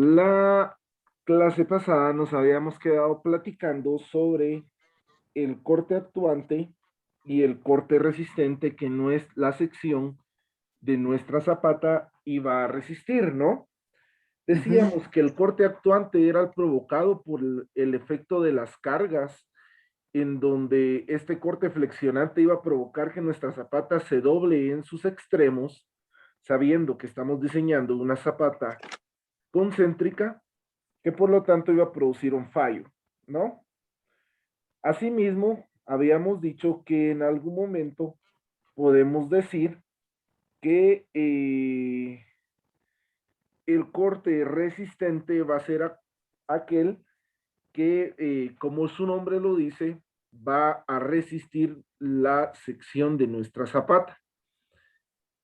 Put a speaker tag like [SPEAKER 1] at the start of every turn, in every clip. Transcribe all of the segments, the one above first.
[SPEAKER 1] La clase pasada nos habíamos quedado platicando sobre el corte actuante y el corte resistente, que no es la sección de nuestra zapata iba a resistir, ¿no?
[SPEAKER 2] Ujú.
[SPEAKER 1] Decíamos que el corte actuante era provocado por el efecto de las cargas, en donde este corte flexionante iba a provocar que nuestra zapata se doble en sus extremos, sabiendo que estamos diseñando una zapata concéntrica, que por lo tanto iba a producir un fallo, ¿no? Asimismo, habíamos dicho que en algún momento podemos decir que el corte resistente va a ser aquel que, como su nombre lo dice, va a resistir la sección de nuestra zapata.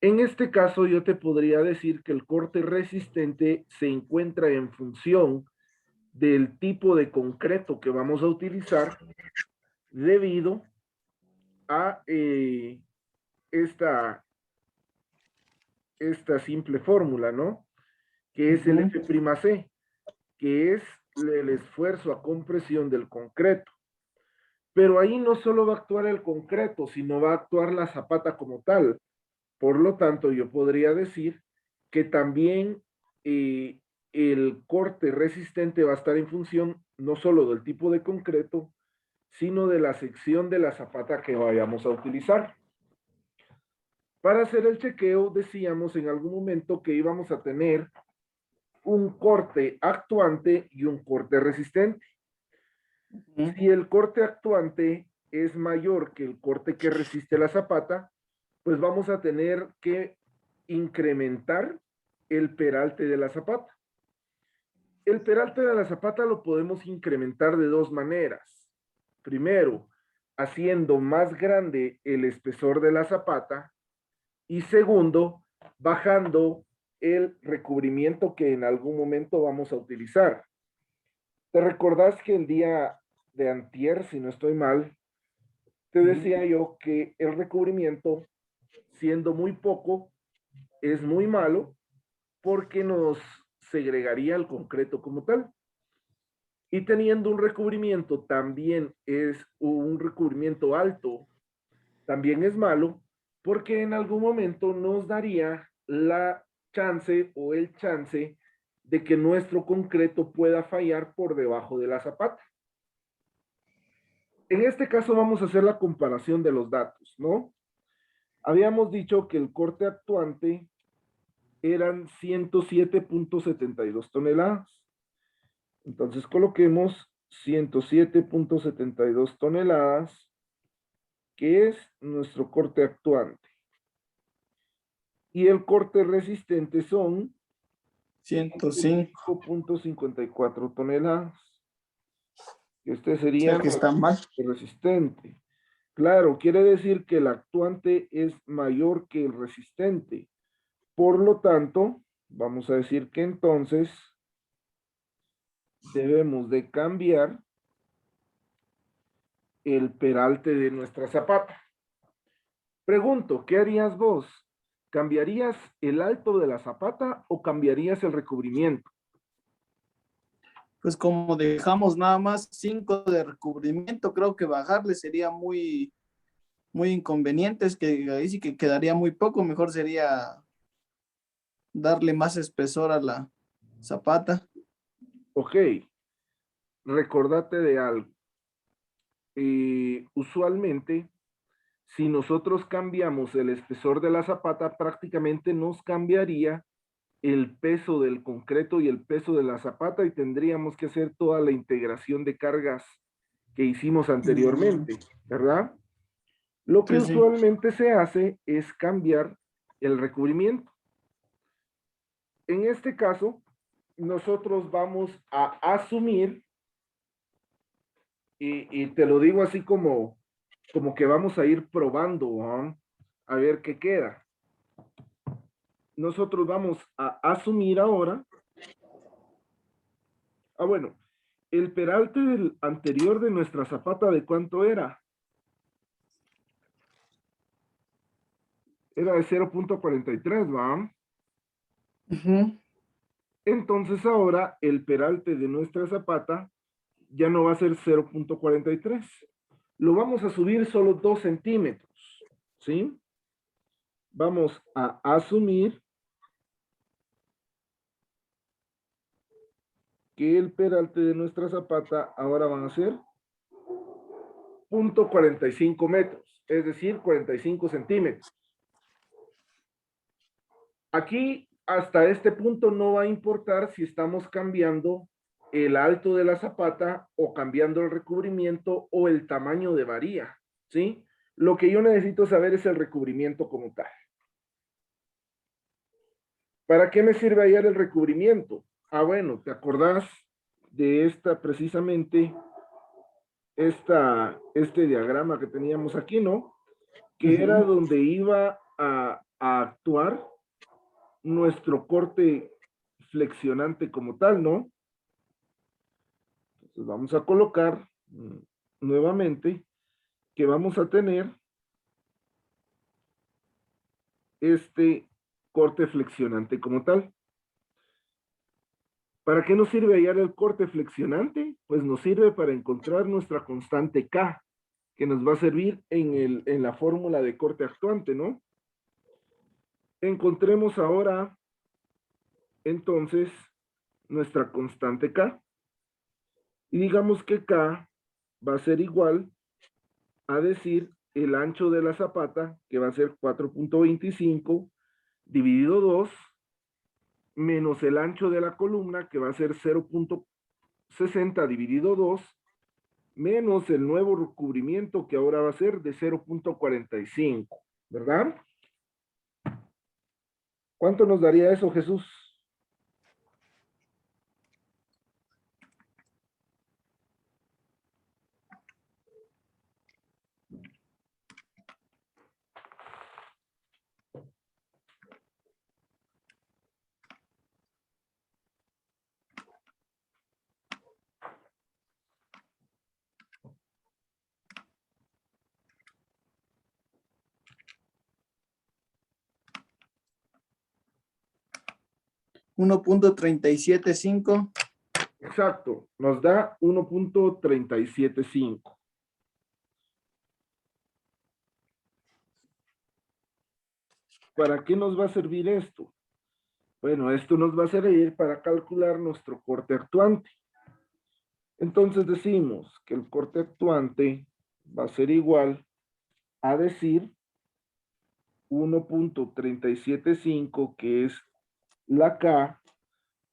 [SPEAKER 1] En este caso, yo te podría decir que el corte resistente se encuentra en función del tipo de concreto que vamos a utilizar debido a esta, esta simple fórmula, ¿no? Que es el
[SPEAKER 2] Ujú.
[SPEAKER 1] F', que es el esfuerzo a compresión del concreto. Pero ahí no solo va a actuar el concreto, sino va a actuar la zapata como tal. Por lo tanto, yo podría decir que también el corte resistente va a estar en función no solo del tipo de concreto, sino de la sección de la zapata que vayamos a utilizar. Para hacer el chequeo, decíamos en algún momento que íbamos a tener un corte actuante y un corte resistente.
[SPEAKER 2] Ujú.
[SPEAKER 1] Si el corte actuante es mayor que el corte que resiste la zapata, pues vamos a tener que incrementar el peralte de la zapata. El peralte de la zapata lo podemos incrementar de dos maneras. Primero, haciendo más grande el espesor de la zapata, y segundo, bajando el recubrimiento que en algún momento vamos a utilizar. ¿Te recordás que el día de antier, si no estoy mal, te
[SPEAKER 2] Ujú.
[SPEAKER 1] decía yo que el recubrimiento, siendo muy poco, es muy malo porque nos segregaría el concreto como tal? Y teniendo un recubrimiento también es un recubrimiento alto, también es malo porque en algún momento nos daría la chance o el chance de que nuestro concreto pueda fallar por debajo de la zapata. En este caso vamos a hacer la comparación de los datos, ¿no? Habíamos dicho que el corte actuante eran 107.72 toneladas. Entonces coloquemos 107.72 toneladas, que es nuestro corte actuante. Y el corte resistente son
[SPEAKER 2] 105.
[SPEAKER 1] 105.54 toneladas. Este
[SPEAKER 2] O
[SPEAKER 1] sería
[SPEAKER 2] sea que está mal.
[SPEAKER 1] el resistente. Claro, quiere decir que el actuante es mayor que el resistente. Por lo tanto, vamos a decir que entonces debemos de cambiar el peralte de nuestra zapata. Pregunto, ¿qué harías vos? ¿Cambiarías el alto de la zapata o cambiarías el recubrimiento?
[SPEAKER 2] Pues como dejamos nada más 5 de recubrimiento, creo que bajarle sería muy inconveniente, es que ahí sí que quedaría muy poco, mejor sería darle más espesor a la zapata.
[SPEAKER 1] Ok, recordate de algo. Usualmente, si nosotros cambiamos el espesor de la zapata, prácticamente nos cambiaría el peso del concreto y el peso de la zapata y tendríamos que hacer toda la integración de cargas que hicimos
[SPEAKER 2] Mm.
[SPEAKER 1] anteriormente, ¿verdad? Lo que
[SPEAKER 2] Sí, sí.
[SPEAKER 1] usualmente se hace es cambiar el recubrimiento. En este caso, nosotros vamos a asumir, y te lo digo así como que vamos a ir probando, ¿no? A ver qué queda. Nosotros vamos a asumir ahora, bueno, el peralte del anterior de nuestra zapata, ¿de cuánto era? Era de 0.43, ¿va?
[SPEAKER 2] Ujú.
[SPEAKER 1] Entonces ahora el peralte de nuestra zapata ya no va a ser 0.43. Lo vamos a subir solo 2 centímetros, ¿sí? Vamos a asumir que el peralte de nuestra zapata ahora van a ser 0.45 metros, es decir, 45 centímetros. Aquí, hasta este punto, no va a importar si estamos cambiando el alto de la zapata o cambiando el recubrimiento o el tamaño de varilla, ¿sí? Lo que yo necesito saber es el recubrimiento como tal. ¿Para qué me sirve hallar el recubrimiento? Ah, bueno, ¿te acordás de esta precisamente, este diagrama que teníamos aquí, ¿no? Que era donde iba a actuar nuestro corte flexionante como tal, ¿no? Entonces vamos a colocar nuevamente que vamos a tener este corte flexionante como tal. ¿Para qué nos sirve hallar el corte flexionante? Pues nos sirve para encontrar nuestra constante K, que nos va a servir en la fórmula de corte actuante, ¿no? Encontremos ahora, entonces, nuestra constante K. Y digamos que K va a ser igual a decir el ancho de la zapata, que va a ser 4.25, dividido 2, menos el ancho de la columna, que va a ser 0.60 dividido 2, menos el nuevo recubrimiento, que ahora va a ser de 0.45, ¿verdad? ¿Cuánto nos daría eso, Jesús?
[SPEAKER 2] Uno punto treinta y siete cinco.
[SPEAKER 1] Exacto, nos da 1.375. ¿Para qué nos va a servir esto? Bueno, esto nos va a servir para calcular nuestro corte actuante. Entonces decimos que el corte actuante va a ser igual a decir 1.375, que es la K,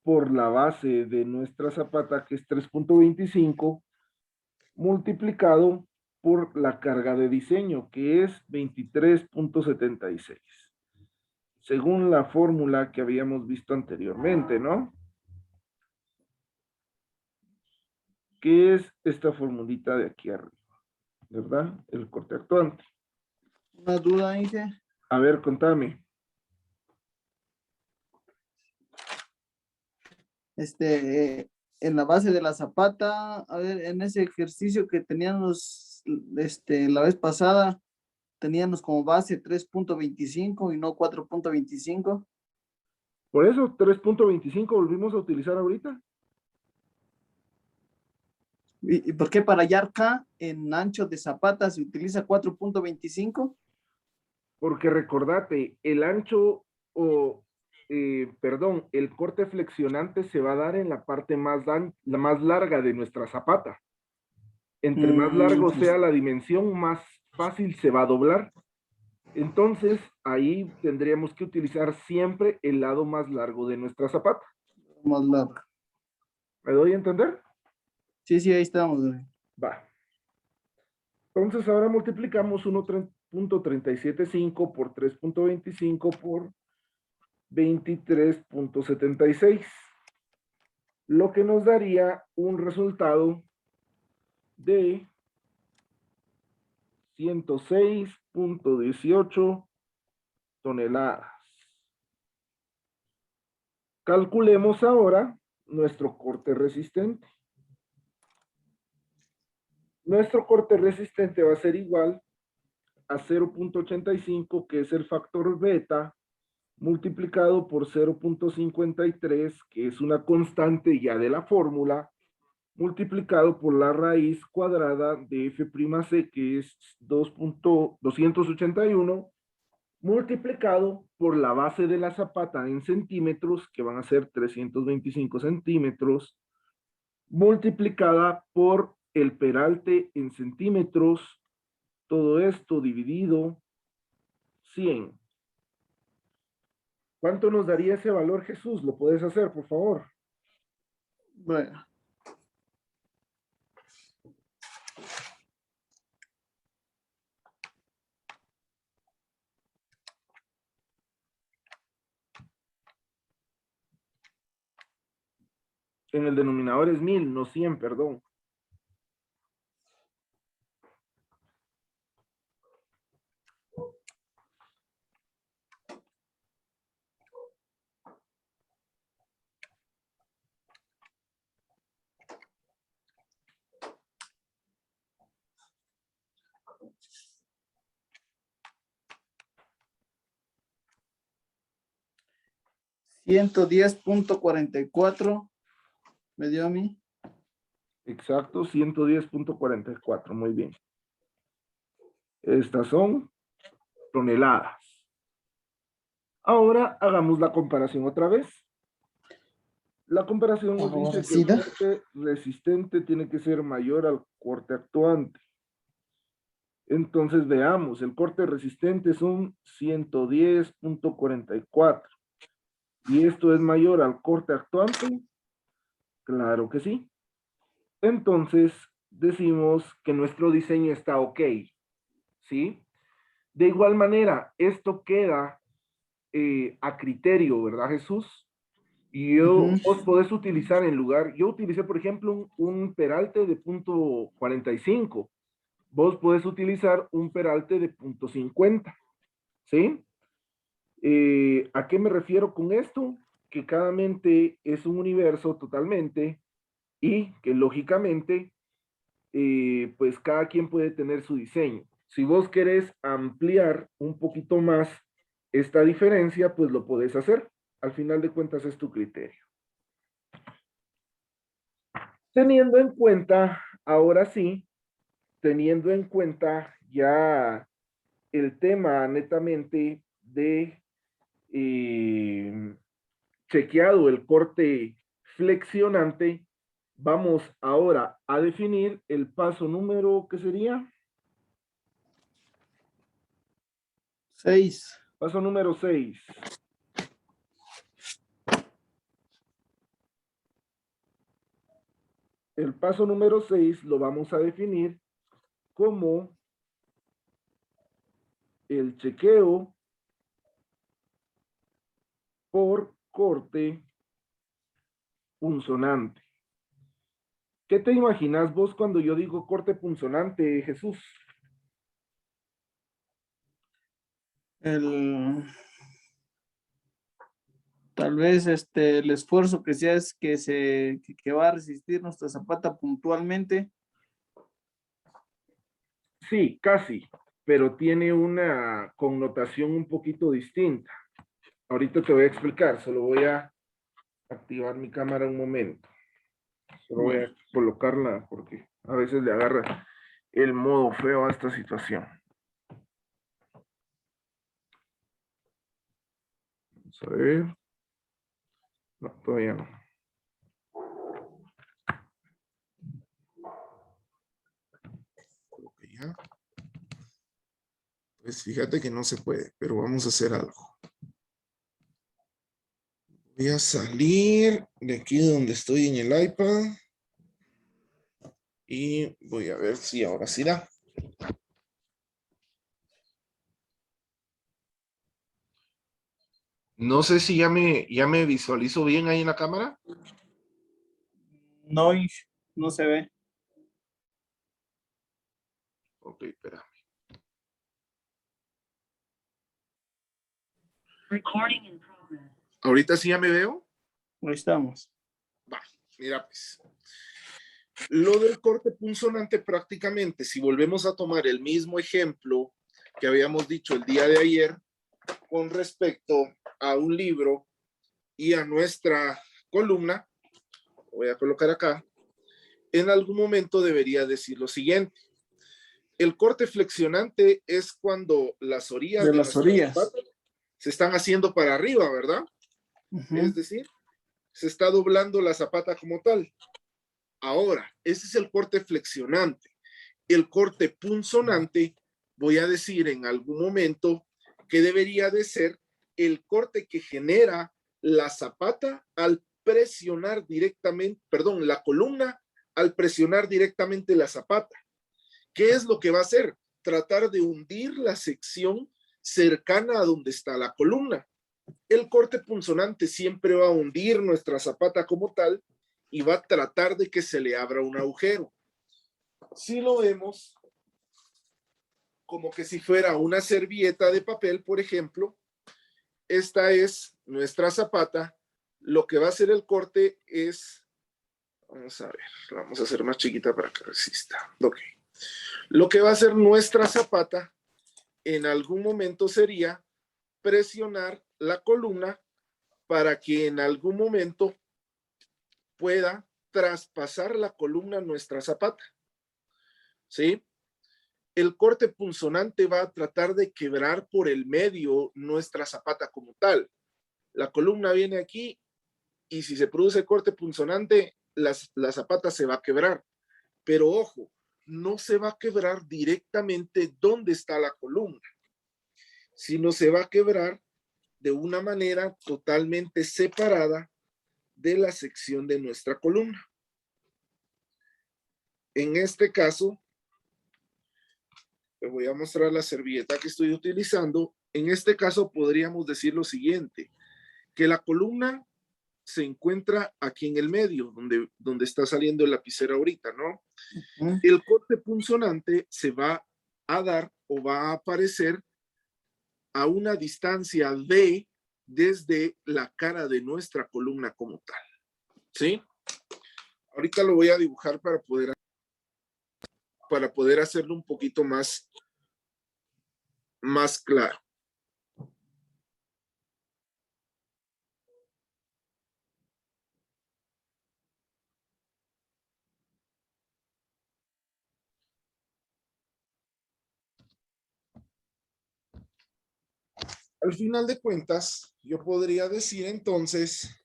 [SPEAKER 1] por la base de nuestra zapata, que es 3.25, multiplicado por la carga de diseño, que es 23.76, según la fórmula que habíamos visto anteriormente, ¿no? ¿Qué es esta formulita de aquí arriba? ¿Verdad? El corte actuante.
[SPEAKER 2] Una duda, Inge.
[SPEAKER 1] A ver, contame.
[SPEAKER 2] En la base de la zapata, a ver, en ese ejercicio que teníamos, la vez pasada, teníamos como base 3.25 y no 4.25.
[SPEAKER 1] Por eso 3.25 volvimos a utilizar ahorita.
[SPEAKER 2] ¿Y por qué para hallar K en ancho de zapata se utiliza 4.25?
[SPEAKER 1] Porque recordate, el ancho o, perdón, el corte flexionante se va a dar en la parte la más larga de nuestra zapata. Entre más largo sea la dimensión, más fácil se va a doblar. Entonces, ahí tendríamos que utilizar siempre el lado más largo de nuestra zapata.
[SPEAKER 2] Más largo.
[SPEAKER 1] ¿Me doy a entender?
[SPEAKER 2] Sí, sí, ahí estamos.
[SPEAKER 1] Va. Entonces, ahora multiplicamos 1.375 por 3.25 por 23.76, lo que nos daría un resultado de 106.18 toneladas. Calculemos ahora nuestro corte resistente. Nuestro corte resistente va a ser igual a 0.85, que es el factor beta, multiplicado por 0.53, que es una constante ya de la fórmula, multiplicado por la raíz cuadrada de f'(c), que es 2.281, multiplicado por la base de la zapata en centímetros, que van a ser 325 centímetros, multiplicada por el peralte en centímetros, todo esto dividido 100. ¿Cuánto nos daría ese valor, Jesús? ¿Lo puedes hacer, por favor?
[SPEAKER 2] Bueno,
[SPEAKER 1] En el denominador es 1000, no 100, perdón.
[SPEAKER 2] $110.44 me dio a mí.
[SPEAKER 1] Exacto, 110.44, muy bien. Estas son toneladas. Ahora hagamos la comparación otra vez. La comparación nos
[SPEAKER 2] Ahora
[SPEAKER 1] dice que
[SPEAKER 2] sí,
[SPEAKER 1] el corte resistente tiene que ser mayor al corte actuante. Entonces veamos, el corte resistente son 110.44. ¿Y esto es mayor al corte actuante? Claro que sí. Entonces decimos que nuestro diseño está ok, ¿sí? De igual manera, esto queda a criterio, ¿verdad, Jesús? Y vos podés utilizar en lugar, yo utilicé, por ejemplo, un peralte de punto 45. Vos podés utilizar un peralte de punto 50, ¿sí? ¿A qué me refiero con esto? Que cada mente es un universo totalmente y que lógicamente, pues cada quien puede tener su diseño. Si vos querés ampliar un poquito más esta diferencia, pues lo podés hacer. Al final de cuentas es tu criterio. Teniendo en cuenta, ahora sí, teniendo en cuenta ya el tema netamente de chequeado el corte flexionante, vamos ahora a definir el paso número, ¿qué sería?
[SPEAKER 2] 6.
[SPEAKER 1] Paso número 6. El paso número 6 lo vamos a definir como el chequeo por corte punzonante. ¿Qué te imaginas vos cuando yo digo corte punzonante, Jesús?
[SPEAKER 2] Tal vez el esfuerzo que sea es que va a resistir nuestra zapata puntualmente.
[SPEAKER 1] Sí, casi, pero tiene una connotación un poquito distinta. Ahorita te voy a explicar, solo voy a activar mi cámara un momento. Solo voy a colocarla porque a veces le agarra el modo feo a esta situación. Vamos a ver. No, todavía no. Ok, ya. Pues fíjate que no se puede, pero vamos a hacer algo. Voy a salir de aquí donde estoy en el iPad. Y voy a ver si ahora sí da. No sé si ya me visualizo bien ahí en la cámara.
[SPEAKER 2] No, no se ve.
[SPEAKER 1] Ok, espera. ¿Ahorita sí ya me veo?
[SPEAKER 2] Ahí estamos.
[SPEAKER 1] Va, mira pues. Lo del corte punzonante prácticamente, si volvemos a tomar el mismo ejemplo que habíamos dicho el día de ayer, con respecto a un libro y a nuestra columna, voy a colocar acá, en algún momento debería decir lo siguiente. El corte flexionante es cuando las orillas
[SPEAKER 2] De
[SPEAKER 1] de
[SPEAKER 2] las
[SPEAKER 1] nuestra
[SPEAKER 2] orillas.
[SPEAKER 1] zapata se están haciendo para arriba, ¿verdad? Es decir, se está doblando la zapata como tal. Ahora, ese es el corte flexionante. El corte punzonante, voy a decir en algún momento que debería de ser el corte que genera la zapata al presionar directamente, perdón, la columna al presionar directamente la zapata. ¿Qué es lo que va a hacer? Tratar de hundir la sección cercana a donde está la columna. El corte punzonante siempre va a hundir nuestra zapata como tal y va a tratar de que se le abra un agujero. Si lo vemos como que si fuera una servilleta de papel, por ejemplo, esta es nuestra zapata. Lo que va a hacer el corte es, vamos a ver, la vamos a hacer más chiquita para que resista. Ok. Lo que va a hacer nuestra zapata en algún momento sería presionar la columna para que en algún momento pueda traspasar la columna nuestra zapata. ¿Sí? El corte punzonante va a tratar de quebrar por el medio nuestra zapata como tal. La columna viene aquí y si se produce corte punzonante, la zapata se va a quebrar. Pero ojo, no se va a quebrar directamente donde está la columna, sino se va a quebrar de una manera totalmente separada de la sección de nuestra columna. En este caso, les voy a mostrar la servilleta que estoy utilizando. En este caso podríamos decir lo siguiente, que la columna se encuentra aquí en el medio, donde está saliendo el lapicero ahorita, ¿no? El corte punzonante se va a dar o va a aparecer a una distancia de desde la cara de nuestra columna como tal, ¿sí? Ahorita lo voy a dibujar para poder hacerlo un poquito más claro. Al final de cuentas, yo podría decir entonces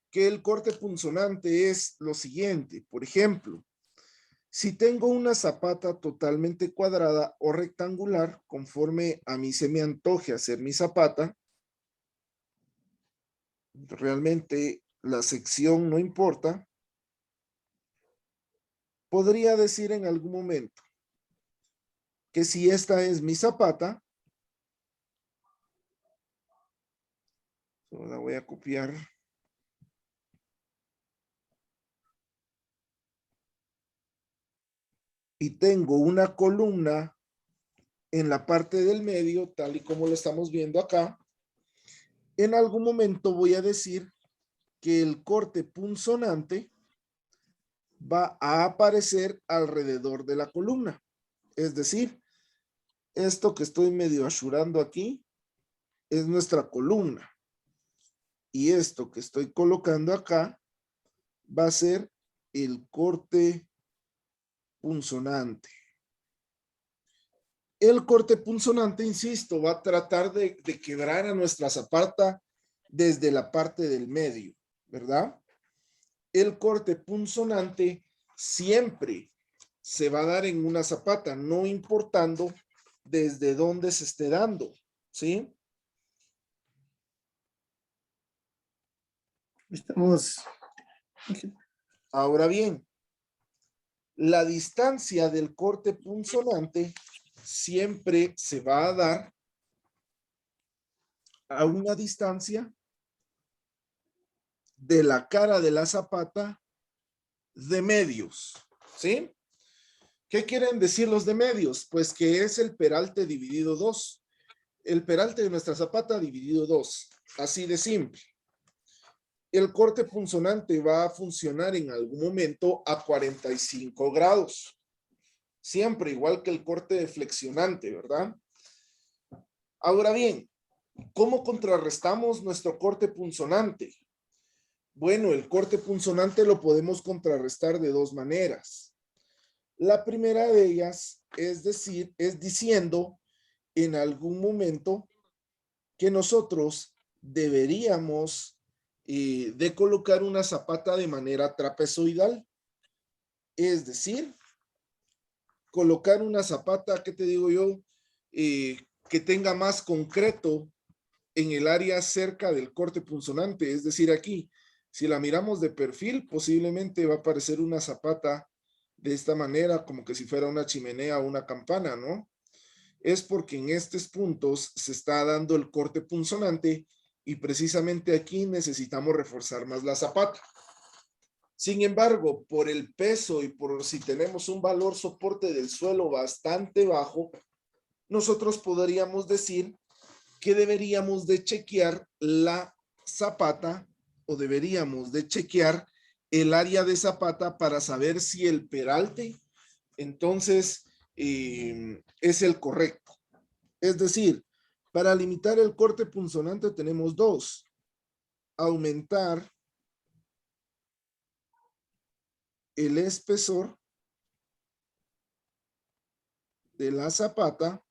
[SPEAKER 1] que el corte punzonante es lo siguiente. Por ejemplo, si tengo una zapata totalmente cuadrada o rectangular, conforme a mí se me antoje hacer mi zapata, realmente la sección no importa, podría decir en algún momento que si esta es mi zapata, la voy a copiar. Y tengo una columna en la parte del medio, tal y como lo estamos viendo acá. En algún momento voy a decir que el corte punzonante va a aparecer alrededor de la columna. Es decir, esto que estoy medio asurando aquí es nuestra columna. Y esto que estoy colocando acá va a ser el corte punzonante. El corte punzonante, insisto, va a tratar de quebrar a nuestra zapata desde la parte del medio, ¿verdad? El corte punzonante siempre se va a dar en una zapata, no importando desde dónde se esté dando, ¿sí?
[SPEAKER 2] Estamos.
[SPEAKER 1] Ahora bien, la distancia del corte punzonante siempre se va a dar a una distancia de la cara de la zapata de medios, ¿sí? ¿Qué quieren decir los de medios? Pues que es el peralte dividido 2. El peralte de nuestra zapata dividido 2. Así de simple. El corte punzonante va a funcionar en algún momento a 45 grados. Siempre igual que el corte flexionante, ¿verdad? Ahora bien, ¿Cómo contrarrestamos nuestro corte punzonante? Bueno, el corte punzonante lo podemos contrarrestar de dos maneras. La primera de ellas es diciendo en algún momento que nosotros deberíamos de colocar una zapata de manera trapezoidal. Es decir, colocar una zapata, ¿qué te digo yo? Que tenga más concreto en el área cerca del corte punzonante. Es decir, aquí, si la miramos de perfil, posiblemente va a aparecer una zapata de esta manera, como que si fuera una chimenea o una campana, ¿no? Es porque en estos puntos se está dando el corte punzonante y precisamente aquí necesitamos reforzar más la zapata. Sin embargo, por el peso y por si tenemos un valor soporte del suelo bastante bajo, nosotros podríamos decir que deberíamos de chequear la zapata o deberíamos de chequear el área de zapata para saber si el peralte entonces es el correcto. Es decir, para limitar el corte punzonante tenemos dos. Aumentar el espesor de la zapata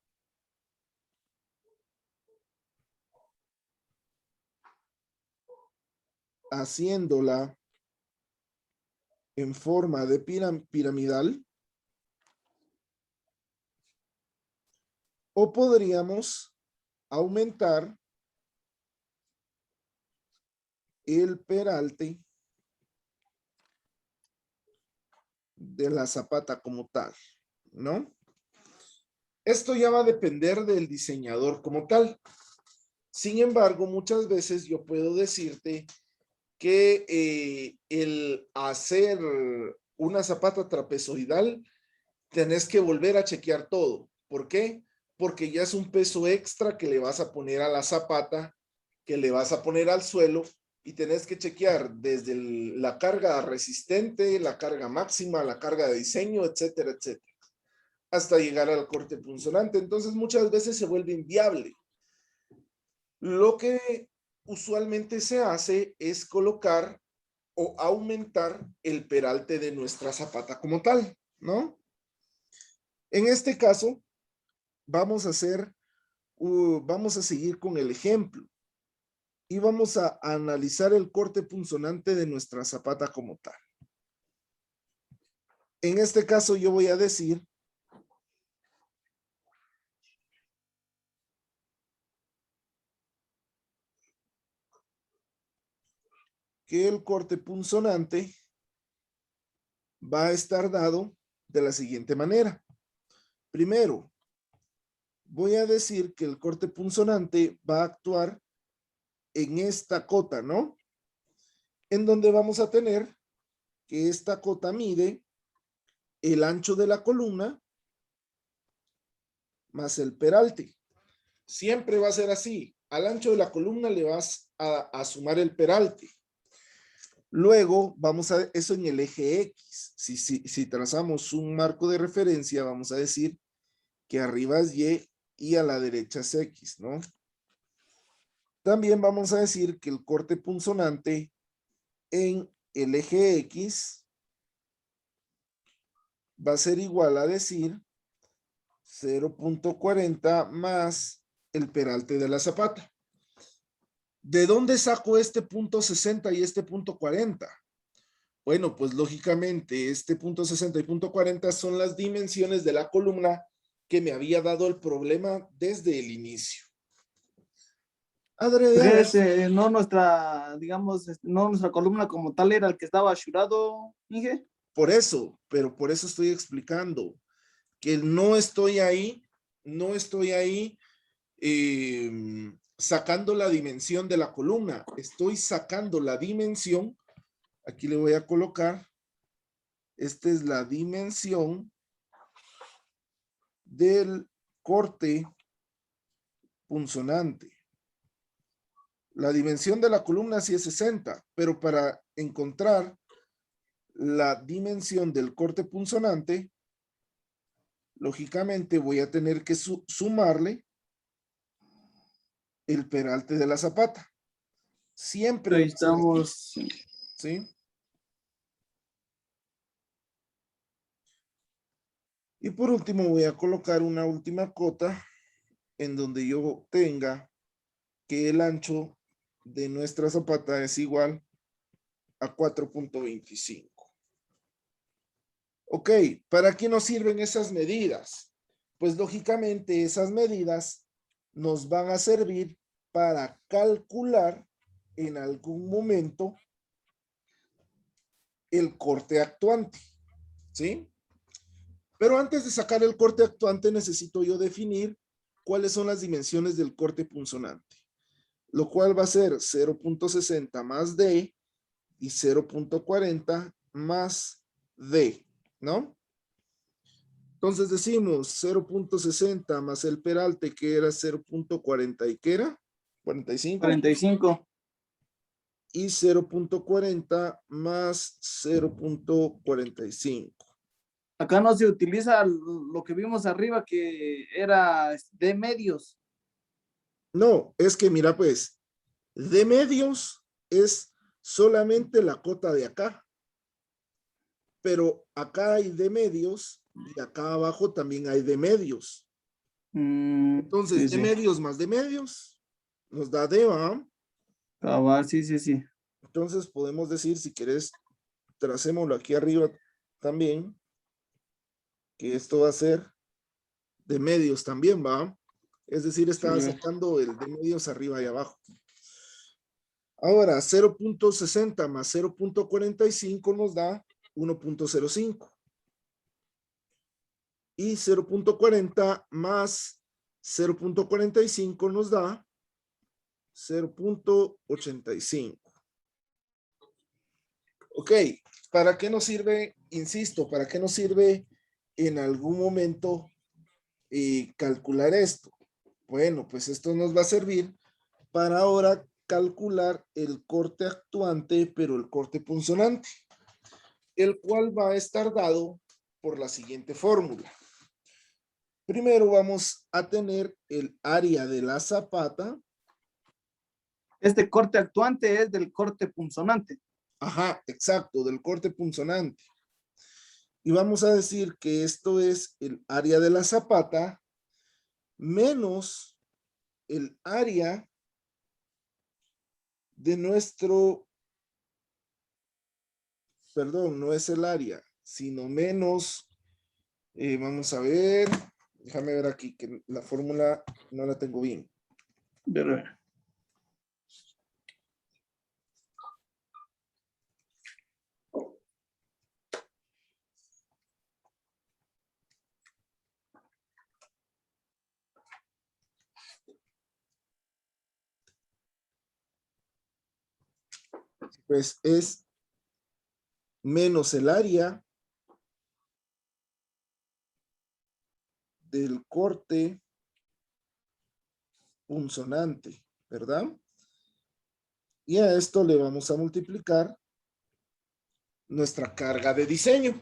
[SPEAKER 1] haciéndola en forma de piramidal, o podríamos aumentar el peralte de la zapata como tal, ¿no? Esto ya va a depender del diseñador como tal. Sin embargo, muchas veces yo puedo decirte que el hacer una zapata trapezoidal, tenés que volver a chequear todo. ¿Por qué? Porque ya es un peso extra que le vas a poner a la zapata, que le vas a poner al suelo y tenés que chequear desde la carga resistente, la carga máxima, la carga de diseño, etcétera, etcétera, hasta llegar al corte punzonante. Entonces muchas veces se vuelve inviable. Lo que usualmente se hace es colocar o aumentar el peralte de nuestra zapata como tal, ¿no? En este caso, vamos a vamos a seguir con el ejemplo y vamos a analizar el corte punzonante de nuestra zapata como tal. En este caso, yo voy a decir que el corte punzonante va a estar dado de la siguiente manera. Primero, voy a decir que el corte punzonante va a actuar en esta cota, ¿no? En donde vamos a tener que esta cota mide el ancho de la columna más el peralte. Siempre va a ser así. Al ancho de la columna le vas a sumar el peralte. Luego vamos a eso en el eje X. Si trazamos un marco de referencia, vamos a decir que arriba es Y y a la derecha es X, ¿no? También vamos a decir que el corte punzonante en el eje X va a ser igual a decir 0.40 más el peralte de la zapata. ¿De dónde saco este punto 60 y este punto 40? Bueno, pues lógicamente este punto 60 y punto 40 son las dimensiones de la columna que me había dado el problema desde el inicio. Adrede,
[SPEAKER 2] Pues no nuestra, digamos, no nuestra columna como tal era el que estaba asurado, Inge.
[SPEAKER 1] por eso, pero por eso estoy explicando que no estoy ahí, no estoy ahí sacando la dimensión de la columna, estoy sacando la dimensión, aquí le voy a colocar, esta es la dimensión del corte punzonante. La dimensión de la columna sí es 60, pero para encontrar la dimensión del corte punzonante, lógicamente voy a tener que sumarle el peralte de la zapata. Siempre.
[SPEAKER 2] Ahí estamos.
[SPEAKER 1] ¿Sí? Y por último voy a colocar una última cota en donde yo tenga que el ancho de nuestra zapata es igual a 4.25. Ok, ¿para qué nos sirven esas medidas? Pues lógicamente esas medidas nos van a servir para calcular en algún momento el corte actuante, ¿sí? Pero antes de sacar el corte actuante necesito yo definir cuáles son las dimensiones del corte punzonante, lo cual va a ser 0.60 más D y 0.40 más D, ¿no? Entonces decimos 0.60 más el peralte que era 0.40 y ¿qué era? 45.
[SPEAKER 2] 45.
[SPEAKER 1] Y 0.40 más 0.45.
[SPEAKER 2] Acá no se utiliza lo que vimos arriba que era de medios.
[SPEAKER 1] No, es que mira pues, de medios es solamente la cota de acá. Pero acá hay de medios y acá abajo también hay de medios. Entonces,
[SPEAKER 2] Sí,
[SPEAKER 1] de
[SPEAKER 2] sí.
[SPEAKER 1] medios más de medios nos da D, ¿va?
[SPEAKER 2] Cabal, sí, sí, sí.
[SPEAKER 1] Entonces podemos decir, si querés, tracémoslo aquí arriba también, que esto va a ser de medios también, ¿va? Es decir, estaba
[SPEAKER 2] Sí.
[SPEAKER 1] sacando el de medios arriba y abajo. Ahora, 0.60 más 0.45 nos da 1.05. Y 0.40 más 0.45 nos da 0.85. Ok, ¿para qué nos sirve? Insisto, ¿para qué nos sirve en algún momento calcular esto? Bueno, pues esto nos va a servir para ahora calcular el corte actuante, pero el corte punzonante, el cual va a estar dado por la siguiente fórmula. Primero vamos a tener el área de la zapata.
[SPEAKER 2] Este corte actuante es del corte punzonante.
[SPEAKER 1] Ajá, exacto, del corte punzonante. Y vamos a decir que esto es el área de la zapata menos el área de nuestro, perdón, no es el área, sino menos, vamos a ver, déjame ver aquí que la fórmula no la tengo bien.
[SPEAKER 2] Pero,
[SPEAKER 1] Pues es menos el área del corte punzonante, ¿verdad? Y a esto le vamos a multiplicar nuestra carga de diseño.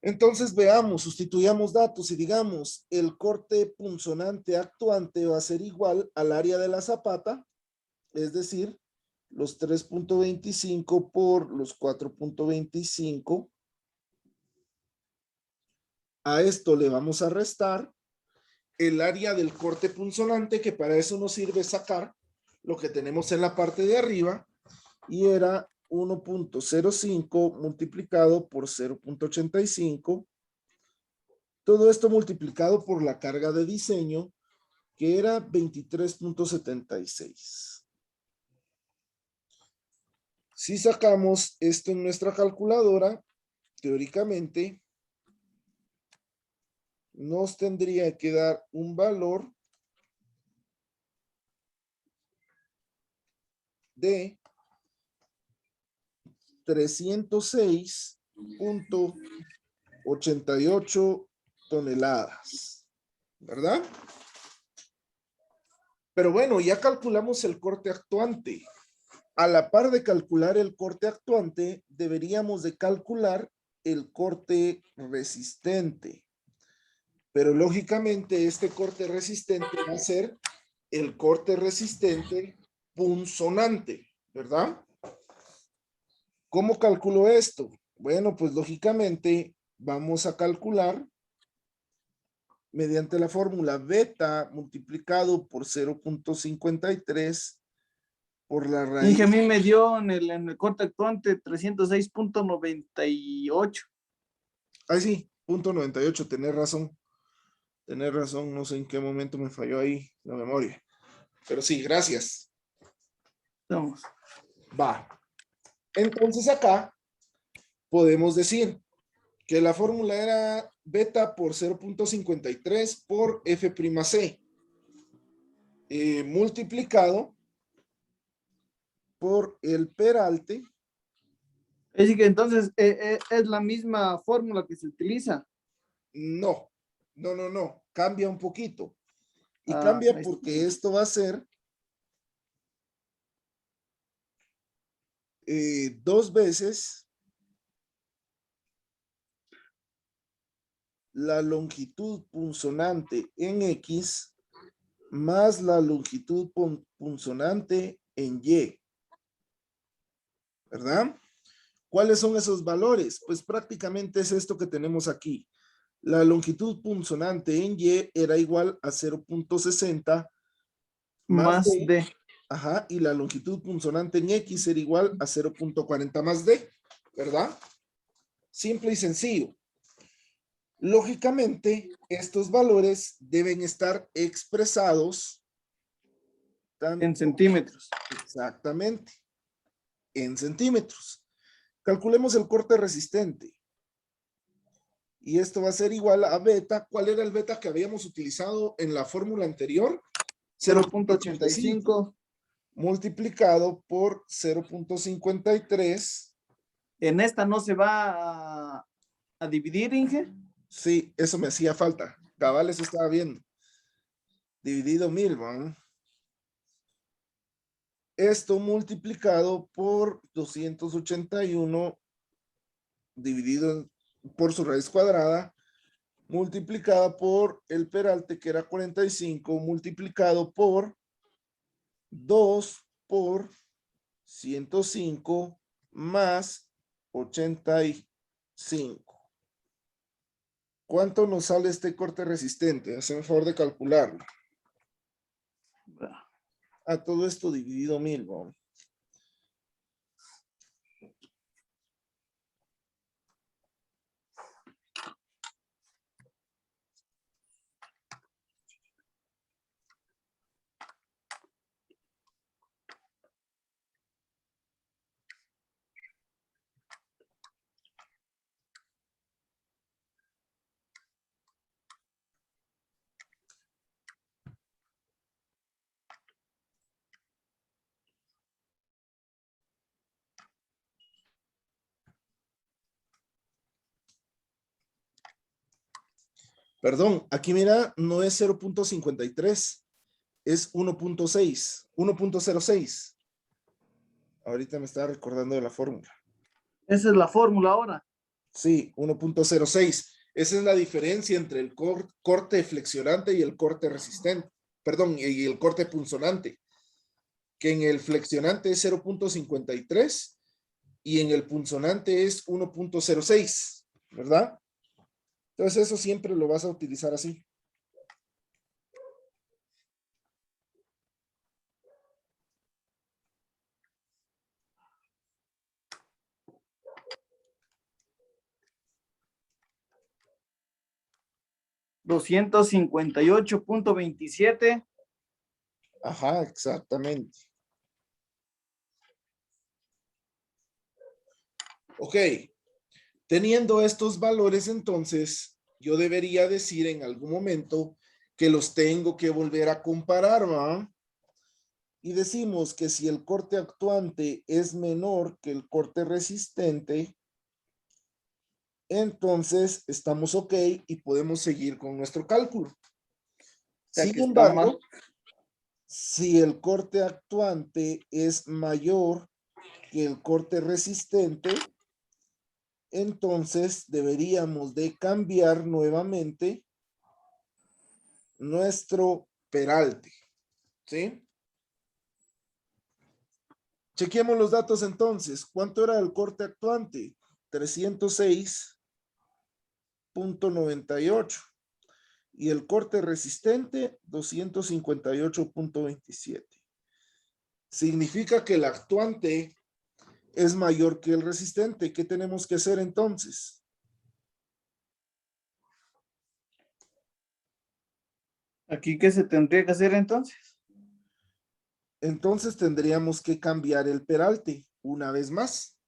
[SPEAKER 1] Entonces veamos, sustituyamos datos y digamos, el corte punzonante actuante va a ser igual al área de la zapata, es decir, los 3.25 por los 4.25. A esto le vamos a restar el área del corte punzonante, que para eso nos sirve sacar lo que tenemos en la parte de arriba, y era 1.05 multiplicado por 0.85. Todo esto multiplicado por la carga de diseño, que era 23.76. Si sacamos esto en nuestra calculadora, teóricamente, nos tendría que dar un valor de 306.88 toneladas, ¿verdad? Pero bueno, ya calculamos el corte actuante. A la par de calcular el corte actuante, deberíamos de calcular el corte resistente. Pero lógicamente este corte resistente va a ser el corte resistente punzonante, ¿verdad? ¿Cómo calculo esto? Bueno, pues lógicamente vamos a calcular mediante la fórmula beta multiplicado por 0.53 por la
[SPEAKER 2] Inge, a
[SPEAKER 1] raíz.
[SPEAKER 2] mí me dio en el corte actuante 306.98.
[SPEAKER 1] Ah, sí, punto 98, tenés razón. Tenés razón, no sé en qué momento me falló ahí la memoria. Pero sí, gracias.
[SPEAKER 2] Vamos.
[SPEAKER 1] Va. Entonces acá podemos decir que la fórmula era beta por 0.53 por F'C multiplicado por el peralte.
[SPEAKER 2] Es decir, que entonces es la misma fórmula que se utiliza.
[SPEAKER 1] No, no, cambia un poquito. Y
[SPEAKER 2] Ah,
[SPEAKER 1] cambia
[SPEAKER 2] ahí está.
[SPEAKER 1] porque esto va a ser dos veces la longitud punzonante en X más la longitud punzonante en Y. ¿Verdad? ¿Cuáles son esos valores? Pues prácticamente es esto que tenemos aquí. La longitud punzonante en Y era igual a 0.60 más
[SPEAKER 2] Más
[SPEAKER 1] D.
[SPEAKER 2] D.
[SPEAKER 1] Ajá, y la longitud punzonante en X era igual a 0.40 más D, ¿verdad? Simple y sencillo. Lógicamente, estos valores deben estar expresados
[SPEAKER 2] En
[SPEAKER 1] tanto
[SPEAKER 2] centímetros.
[SPEAKER 1] exactamente en centímetros. Calculemos el corte resistente. Y esto va a ser igual a beta. ¿Cuál era el beta que habíamos utilizado en la fórmula anterior? 0.85
[SPEAKER 2] 0.85.
[SPEAKER 1] multiplicado por 0.53.
[SPEAKER 2] En esta no se va a dividir, Inge.
[SPEAKER 1] Sí, eso me hacía falta. Cabal, eso estaba viendo. Dividido 1000, ¿no? Esto multiplicado por 281 dividido por su raíz cuadrada, multiplicada por el peralte que era 45, multiplicado por 2 por 105 más 85. ¿Cuánto nos sale este corte resistente? Haceme el favor de calcularlo. A todo esto dividido 1000, ¿no? Perdón, aquí mira, no es 0.53, es 1.6, 1.06. Ahorita me estaba recordando de la fórmula.
[SPEAKER 2] Esa es la fórmula ahora.
[SPEAKER 1] Sí, 1.06. Esa es la diferencia entre el corte flexionante y el corte resistente. Perdón, y el corte punzonante. Que en el flexionante es 0.53 y en el punzonante es 1.06, ¿verdad? Entonces eso siempre lo vas a utilizar así.
[SPEAKER 2] $258.27.
[SPEAKER 1] Ajá, exactamente. Ok, teniendo estos valores entonces, yo debería decir en algún momento que los tengo que volver a comparar, ¿va? Y decimos que si el corte actuante es menor que el corte resistente, entonces estamos ok y podemos seguir con nuestro cálculo.
[SPEAKER 2] sea
[SPEAKER 1] Sin
[SPEAKER 2] que está más.
[SPEAKER 1] embargo, si el corte actuante es mayor que el corte resistente, entonces deberíamos de cambiar nuevamente nuestro peralte, ¿sí? Chequemos los datos entonces. ¿Cuánto era el corte actuante? 306.98. Y el corte resistente, 258.27. Significa que el actuante es mayor que el resistente. ¿Qué tenemos que hacer entonces?
[SPEAKER 2] ¿Aquí qué se tendría que hacer entonces?
[SPEAKER 1] Entonces tendríamos que cambiar el peralte una vez más.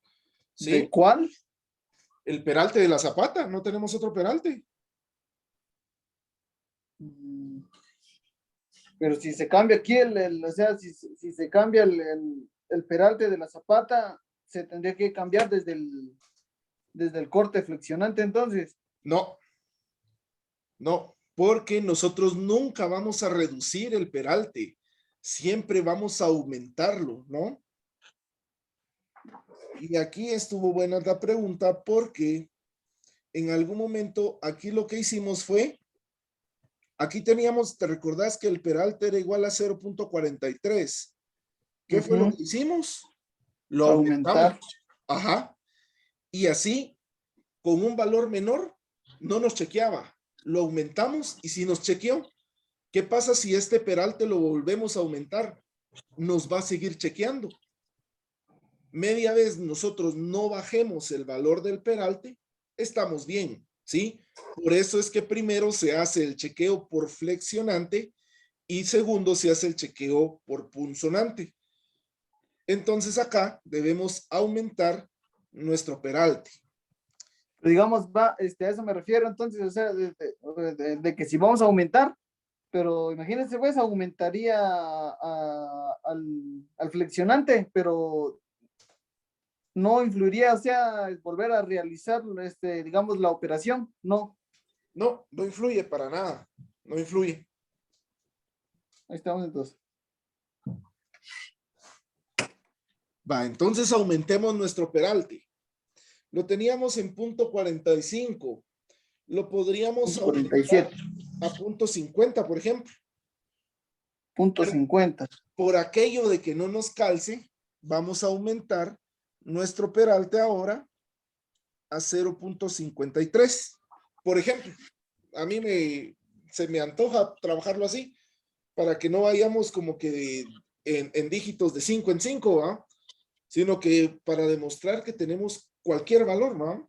[SPEAKER 2] ¿De
[SPEAKER 1] ¿Sí?
[SPEAKER 2] cuál?
[SPEAKER 1] El peralte de la zapata. No tenemos otro peralte.
[SPEAKER 2] Mm, Pero si se cambia aquí, o sea, si se cambia el peralte de la zapata, se tendría que cambiar desde el corte flexionante entonces.
[SPEAKER 1] No, no, porque nosotros nunca vamos a reducir el peralte. Siempre vamos a aumentarlo, ¿no? Y aquí estuvo buena la pregunta porque en algún momento aquí lo que hicimos fue, aquí teníamos, ¿te recordás que el peralte era igual a 0.43? ¿Qué fue lo
[SPEAKER 2] Ujú.
[SPEAKER 1] que hicimos? Lo aumentamos.
[SPEAKER 2] Aumentar.
[SPEAKER 1] Ajá. Y así, con un valor menor, no nos chequeaba. Lo aumentamos y si nos chequeó, ¿qué pasa si este peralte lo volvemos a aumentar? Nos va a seguir chequeando. Media vez nosotros no bajemos el valor del peralte, estamos bien, ¿sí? Por eso es que primero se hace el chequeo por flexionante y segundo se hace el chequeo por punzonante. Entonces acá debemos aumentar nuestro peralte.
[SPEAKER 2] Digamos, a eso me refiero entonces, o sea, de que si vamos a aumentar, pero imagínense, pues aumentaría al flexionante, pero no influiría, o sea, volver a realizar, digamos, la operación, no.
[SPEAKER 1] No, no influye para nada, no influye.
[SPEAKER 2] Ahí estamos entonces.
[SPEAKER 1] Va, entonces aumentemos nuestro peralte. Lo teníamos en punto 45. Lo podríamos aumentar
[SPEAKER 2] 47.
[SPEAKER 1] a punto 50, por ejemplo.
[SPEAKER 2] Punto 50.
[SPEAKER 1] Por aquello de que no nos calce, vamos a aumentar nuestro peralte ahora a 0.53. Por ejemplo, a mí se me antoja trabajarlo así para que no vayamos como que en dígitos de 5 en 5, ¿va? Sino que para demostrar que tenemos cualquier valor, ¿no?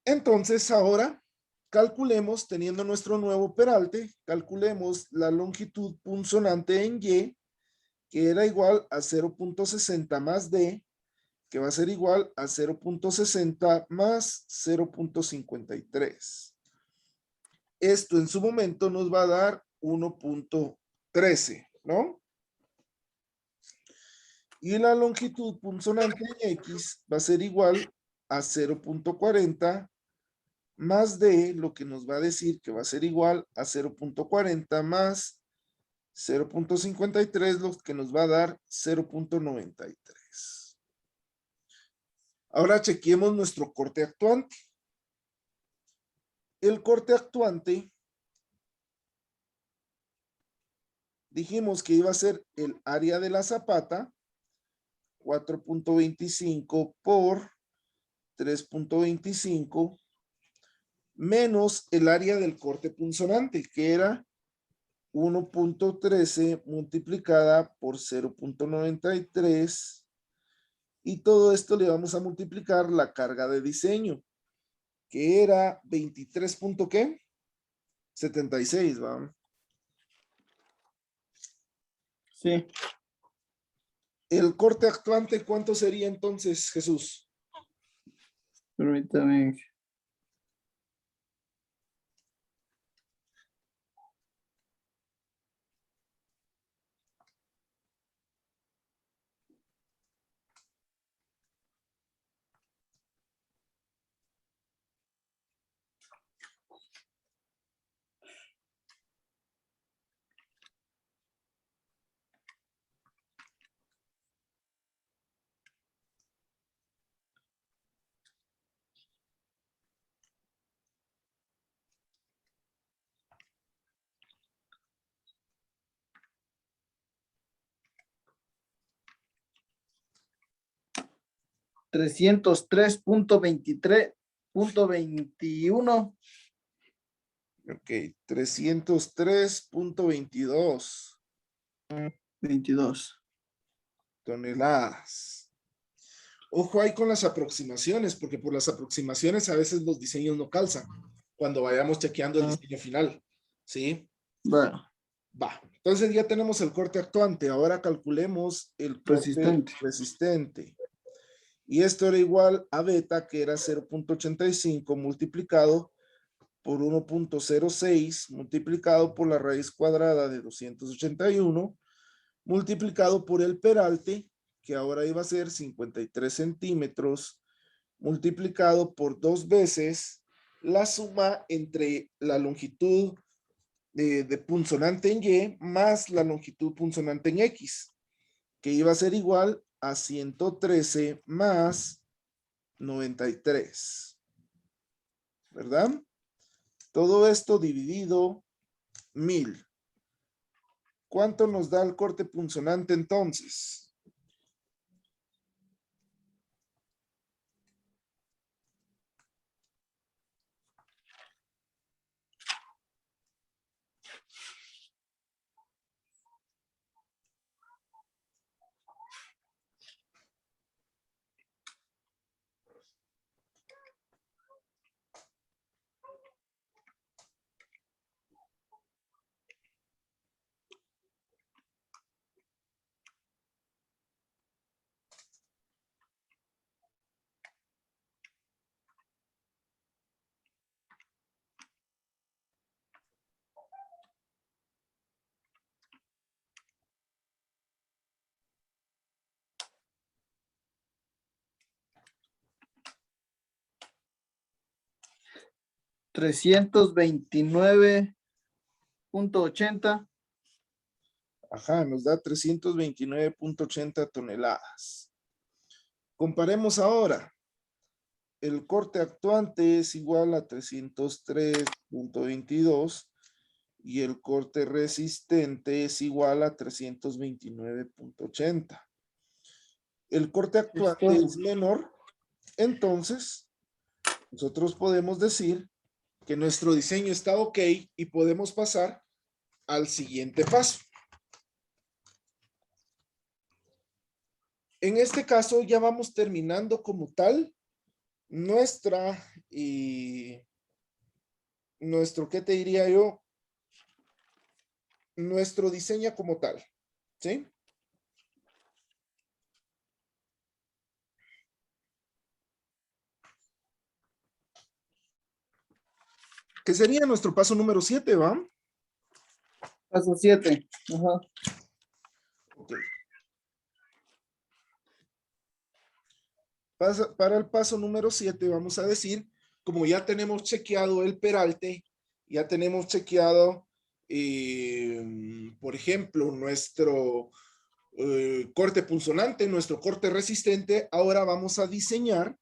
[SPEAKER 1] Entonces ahora calculemos, teniendo nuestro nuevo peralte, calculemos la longitud punzonante en Y, que era igual a 0.60 más D, que va a ser igual a 0.60 más 0.53. Esto en su momento nos va a dar 1.13, ¿no? Y la longitud punzonante en X va a ser igual a 0.40 más D, lo que nos va a decir que va a ser igual a 0.40 más 0.53, lo que nos va a dar 0.93. Ahora chequemos nuestro corte actuante. El corte actuante, dijimos que iba a ser el área de la zapata, 4.25 por 3.25, menos el área del corte punzonante, que era 1.13 multiplicada por 0.93, y todo esto le vamos a multiplicar la carga de diseño, que era 23. ¿Qué? 76, ¿va?
[SPEAKER 2] Sí.
[SPEAKER 1] El corte actuante, ¿cuánto sería entonces, Jesús?
[SPEAKER 2] Permítame. 303.23.21.
[SPEAKER 1] Ok, 303.22
[SPEAKER 2] 22.
[SPEAKER 1] toneladas. Ojo ahí con las aproximaciones, porque por las aproximaciones a veces los diseños no calzan cuando vayamos chequeando el diseño final. ¿Sí?
[SPEAKER 2] Bueno,
[SPEAKER 1] Va. Entonces ya tenemos el corte actuante. Ahora calculemos el corte
[SPEAKER 2] resistente.
[SPEAKER 1] resistente. Y esto era igual a beta, que era 0.85 multiplicado por 1.06 multiplicado por la raíz cuadrada de 281 multiplicado por el peralte, que ahora iba a ser 53 centímetros, multiplicado por 2 veces la suma entre la longitud de punzonante en Y más la longitud punzonante en X, que iba a ser igual a 113 más 93. ¿Verdad? Todo esto dividido 1000. ¿Cuánto nos da el corte punzonante entonces?
[SPEAKER 2] $329.80.
[SPEAKER 1] Ajá, nos da 329.80 toneladas. Comparemos ahora. El corte actuante es igual a 303.22 y el corte resistente es igual a 329.80. El corte actuante es menor, entonces nosotros podemos decir que nuestro diseño está ok y podemos pasar al siguiente paso. En este caso ya vamos terminando como tal nuestra nuestro, ¿qué te diría yo? Nuestro diseño como tal, ¿sí? Que sería nuestro paso número 7, ¿va?
[SPEAKER 2] Paso 7. Ajá.
[SPEAKER 1] Ok. Para el paso número 7 vamos a decir, como ya tenemos chequeado el peralte, ya tenemos chequeado, por ejemplo, nuestro corte punzonante, nuestro corte resistente, ahora vamos a diseñar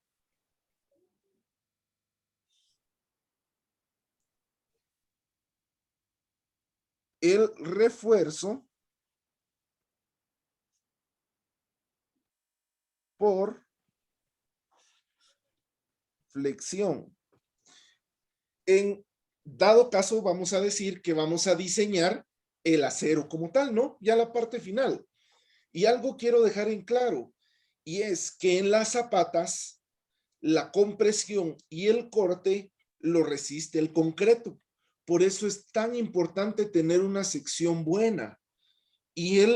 [SPEAKER 1] el refuerzo por flexión. En dado caso, vamos a decir que vamos a diseñar el acero como tal, ¿no? Ya la parte final. Y algo quiero dejar en claro, y es que en las zapatas, la compresión y el corte lo resiste el concreto. Por eso es tan importante tener una sección buena. Y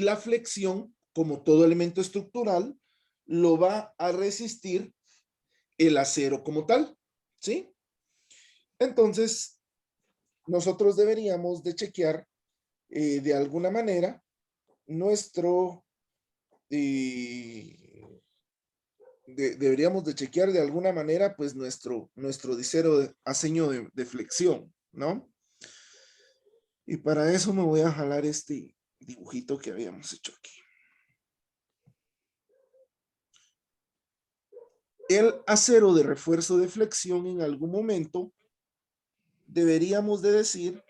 [SPEAKER 1] la flexión, como todo elemento estructural, lo va a resistir el acero como tal, ¿sí? Entonces, nosotros deberíamos de chequear de alguna manera nuestro, deberíamos de chequear de alguna manera pues nuestro diseño de flexión, ¿no? Y para eso me voy a jalar este dibujito que habíamos hecho aquí. El acero de refuerzo de flexión en algún momento deberíamos de decir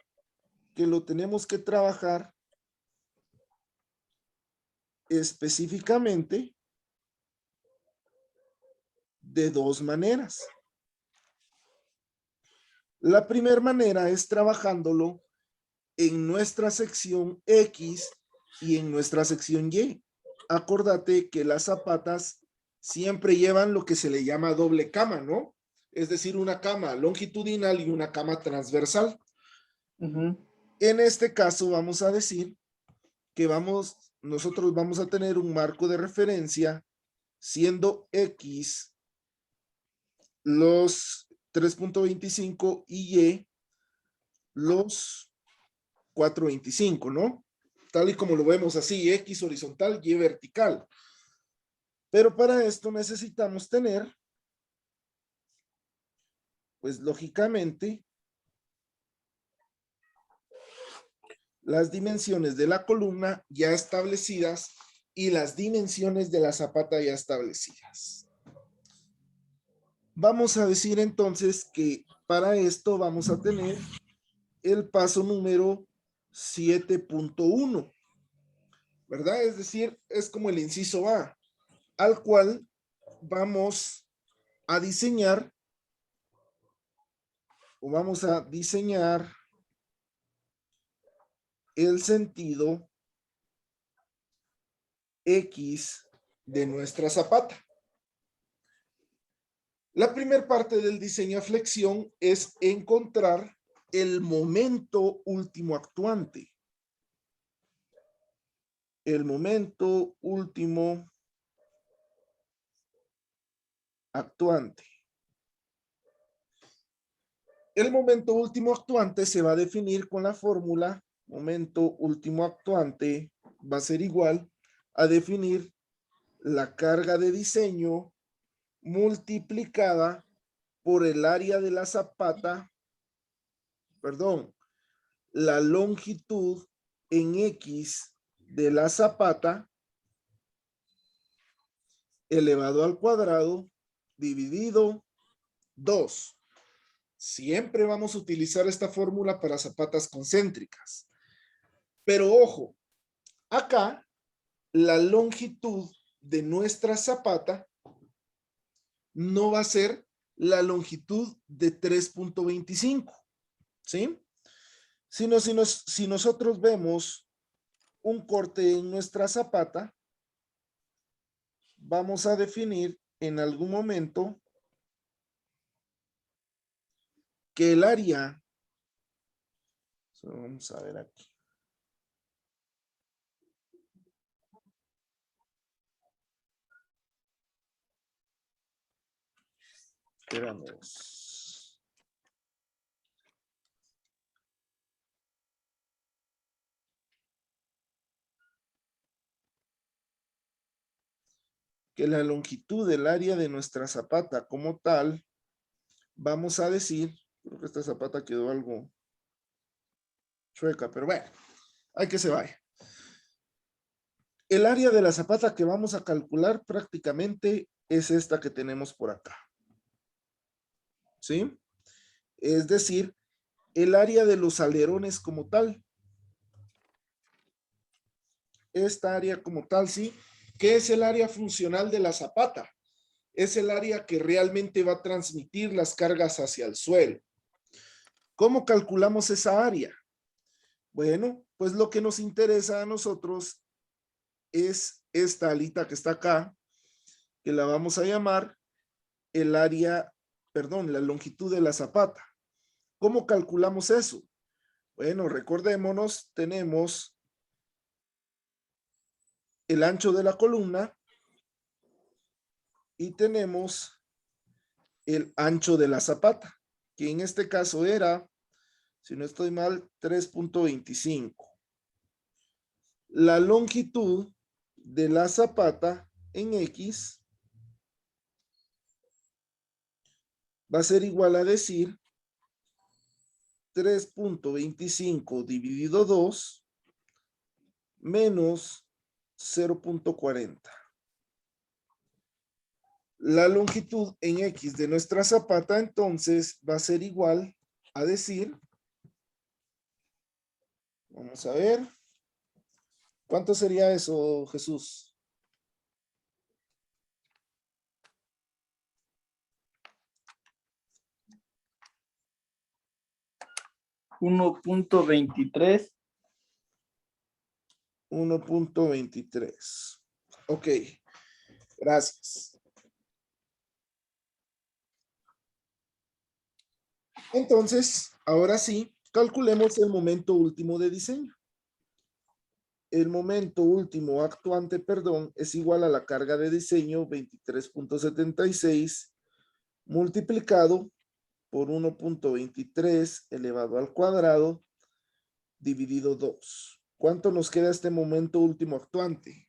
[SPEAKER 1] que lo tenemos que trabajar específicamente de dos maneras. La primera manera es trabajándolo en nuestra sección X y en nuestra sección Y. Acordate que las zapatas siempre llevan lo que se le llama doble cama, ¿no? Es decir, una cama longitudinal y una cama transversal. En este caso vamos a decir que nosotros vamos a tener un marco de referencia siendo X los 3.25 y Y los 4.25, ¿no? Tal y como lo vemos así, X horizontal, Y vertical. Pero para esto necesitamos tener, pues lógicamente, las dimensiones de la columna ya establecidas y las dimensiones de la zapata ya establecidas. Vamos a decir entonces que para esto vamos a tener el paso número 7.1, ¿verdad? Es decir, es como el inciso A, al cual vamos a diseñar el sentido X de nuestra zapata. La primera parte del diseño a flexión es encontrar el momento último actuante. El momento último actuante. El momento último actuante se va a definir con la fórmula momento último actuante va a ser igual a definir la carga de diseño multiplicada por el área de la zapata, perdón, la longitud en X de la zapata elevado al cuadrado dividido 2. Siempre vamos a utilizar esta fórmula para zapatas concéntricas. Pero ojo, acá la longitud de nuestra zapata no va a ser la longitud de 3.25, ¿sí? Si nosotros vemos un corte en nuestra zapata, vamos a definir en algún momento que el área, vamos a ver aquí. Esperamos. Que la longitud del área de nuestra zapata como tal, vamos a decir, creo que esta zapata quedó algo chueca, pero bueno, hay que se vaya. El área de la zapata que vamos a calcular prácticamente es esta que tenemos por acá. ¿Sí? Es decir, el área de los alerones como tal. Esta área como tal, ¿sí? ¿Qué es el área funcional de la zapata? Es el área que realmente va a transmitir las cargas hacia el suelo. ¿Cómo calculamos esa área? Bueno, pues lo que nos interesa a nosotros es esta alita que está acá, que la vamos a llamar el área, perdón, la longitud de la zapata. ¿Cómo calculamos eso? Bueno, recordémonos, tenemos el ancho de la columna y tenemos el ancho de la zapata, que en este caso era, si no estoy mal, 3.25. La longitud de la zapata en X va a ser igual a decir 3.25 dividido 2 menos 0.40. La longitud en X de nuestra zapata entonces va a ser igual a decir, vamos a ver, ¿cuánto sería eso, Jesús?
[SPEAKER 2] 1.23.
[SPEAKER 1] 1.23. Ok, gracias. Entonces, ahora sí, calculemos el momento último de diseño. El momento último actuante, perdón, es igual a la carga de diseño 23.76 multiplicado por 1.23 elevado al cuadrado dividido 2. ¿Cuánto nos queda este momento último actuante?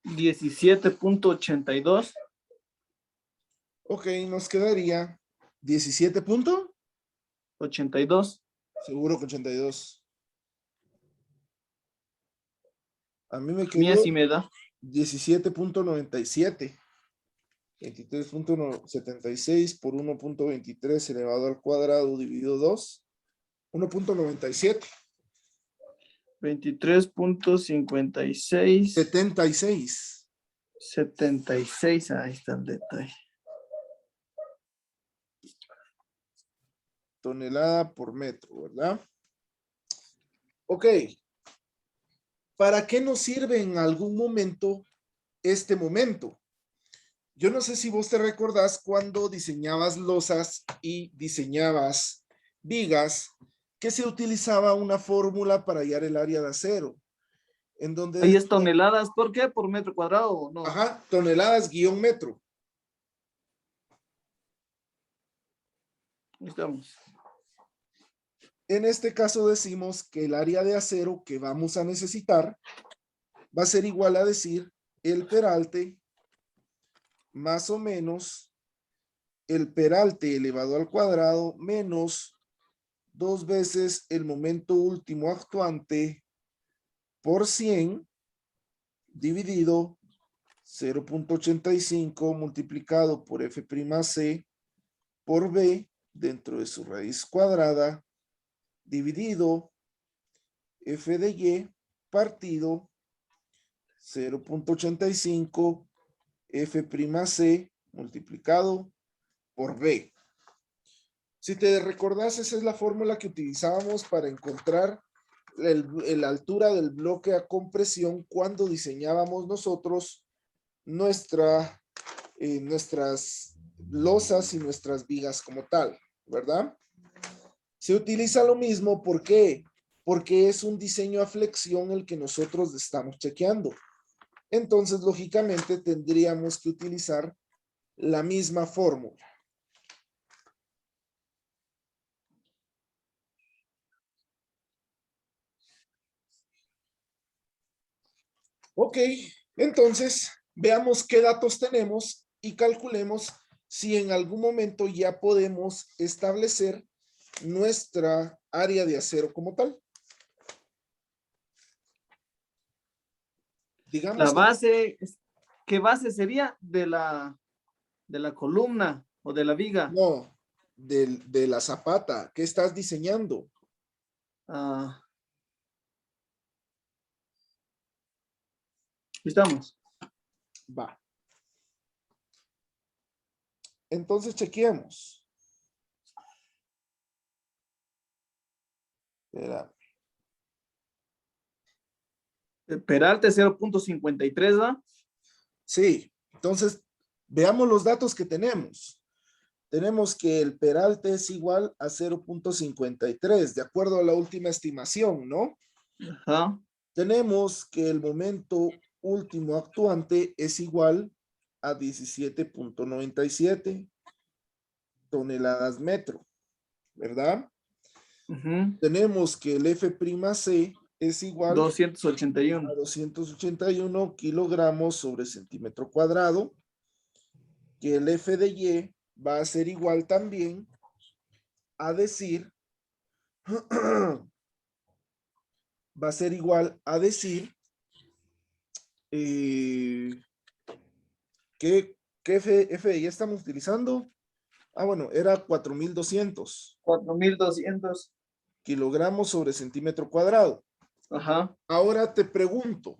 [SPEAKER 2] $17.82.
[SPEAKER 1] Ok, nos quedaría 17 punto.
[SPEAKER 2] 82.
[SPEAKER 1] Seguro que 82. A mí me
[SPEAKER 2] Mía
[SPEAKER 1] quedó
[SPEAKER 2] sí me da.
[SPEAKER 1] 17.97. 23.76 por 1.23 elevado al cuadrado dividido 2. 1.97.
[SPEAKER 2] 23.56.
[SPEAKER 1] 76.
[SPEAKER 2] 76. Ahí está el detalle.
[SPEAKER 1] Tonelada por metro, ¿verdad? Ok. ¿Para qué nos sirve en algún momento este momento? Yo no sé si vos te recordás cuando diseñabas losas y diseñabas vigas, que se utilizaba una fórmula para hallar el área de acero, en donde
[SPEAKER 2] Ahí
[SPEAKER 1] decía,
[SPEAKER 2] es toneladas. ¿Por qué? ¿Por metro cuadrado o no?
[SPEAKER 1] ajá, toneladas guión metro.
[SPEAKER 2] Ahí estamos.
[SPEAKER 1] En este caso decimos que el área de acero que vamos a necesitar va a ser igual a decir el peralte más o menos el peralte elevado al cuadrado menos 2 veces el momento último actuante por 100 dividido 0.85 multiplicado por F'C por B dentro de su raíz cuadrada dividido F de Y partido 0.85 F'C multiplicado por B. Si te recordás, esa es la fórmula que utilizábamos para encontrar la altura del bloque a compresión cuando diseñábamos nosotros nuestras losas y nuestras vigas como tal, ¿verdad? Se utiliza lo mismo, ¿por qué? Porque es un diseño a flexión el que nosotros estamos chequeando. Entonces, lógicamente, tendríamos que utilizar la misma fórmula. Ok, entonces veamos qué datos tenemos y calculemos si en algún momento ya podemos establecer nuestra área de acero como tal.
[SPEAKER 2] La
[SPEAKER 1] Digamos que
[SPEAKER 2] base, ¿qué base sería de la columna o de la viga?
[SPEAKER 1] no, de la zapata, ¿qué estás diseñando?
[SPEAKER 2] Ah, estamos.
[SPEAKER 1] Va. Entonces chequeemos. Espera.
[SPEAKER 2] Peralte 0.53, ¿va?
[SPEAKER 1] Sí, entonces veamos los datos que tenemos. Tenemos que el peralte es igual a 0.53, de acuerdo a la última estimación, ¿no?
[SPEAKER 2] Ajá.
[SPEAKER 1] Tenemos que el momento último actuante es igual a 17.97 toneladas metro, ¿verdad?
[SPEAKER 2] Ujú.
[SPEAKER 1] Tenemos que el F'C es igual
[SPEAKER 2] 281.
[SPEAKER 1] a 281 kilogramos sobre centímetro cuadrado, que el F de Y va a ser igual también a decir, va a ser igual a decir, ¿Qué FI estamos utilizando? Ah, bueno, era 4.200
[SPEAKER 2] 4.200.
[SPEAKER 1] kilogramos sobre centímetro cuadrado.
[SPEAKER 2] Ajá.
[SPEAKER 1] Ahora te pregunto,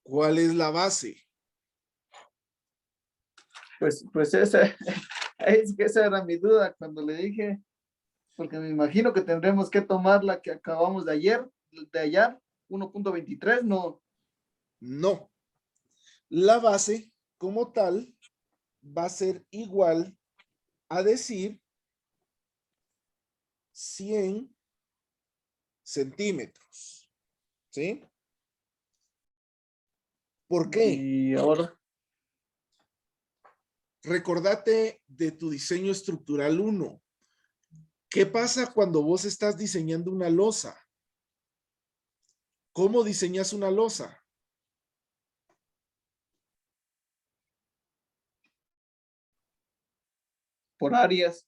[SPEAKER 1] ¿cuál es la base?
[SPEAKER 2] Pues esa, es que esa era mi duda cuando le dije, porque me imagino que tendremos que tomar la que acabamos de hallar, 1.23, no.
[SPEAKER 1] No. La base como tal va a ser igual a decir 100 centímetros. ¿Sí? ¿Por qué?
[SPEAKER 2] Y ahora,
[SPEAKER 1] Recordate de tu diseño estructural 1. ¿Qué pasa cuando vos estás diseñando una losa? ¿Cómo diseñas una losa?
[SPEAKER 2] por áreas.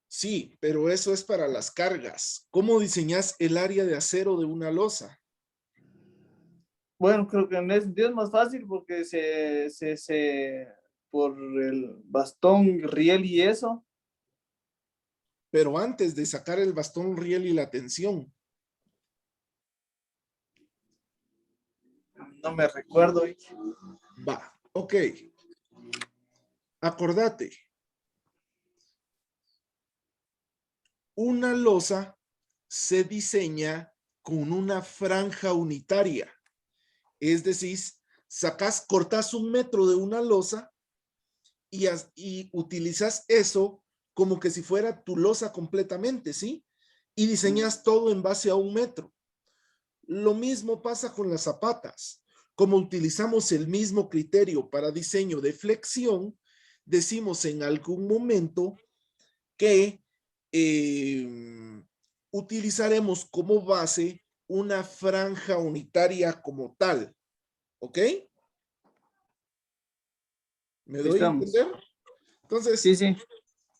[SPEAKER 1] Sí, pero eso es para las cargas. ¿Cómo diseñas el área de acero de una losa?
[SPEAKER 2] Bueno, creo que en ese sentido es más fácil porque por el bastón, riel y eso,
[SPEAKER 1] Pero antes de sacar el bastón riel y la tensión,
[SPEAKER 2] no me recuerdo.
[SPEAKER 1] va, ok. Acordate, una losa se diseña con una franja unitaria. Es decir, cortas 1 metro de una losa y utilizas eso como que si fuera tu losa completamente, ¿sí? Y diseñas todo en base a 1 metro. Lo mismo pasa con las zapatas. Como utilizamos el mismo criterio para diseño de flexión, decimos en algún momento que utilizaremos como base una franja unitaria como tal. ¿Ok? ¿Me doy a
[SPEAKER 2] Estamos.
[SPEAKER 1] entender? Entonces,
[SPEAKER 2] Sí, sí.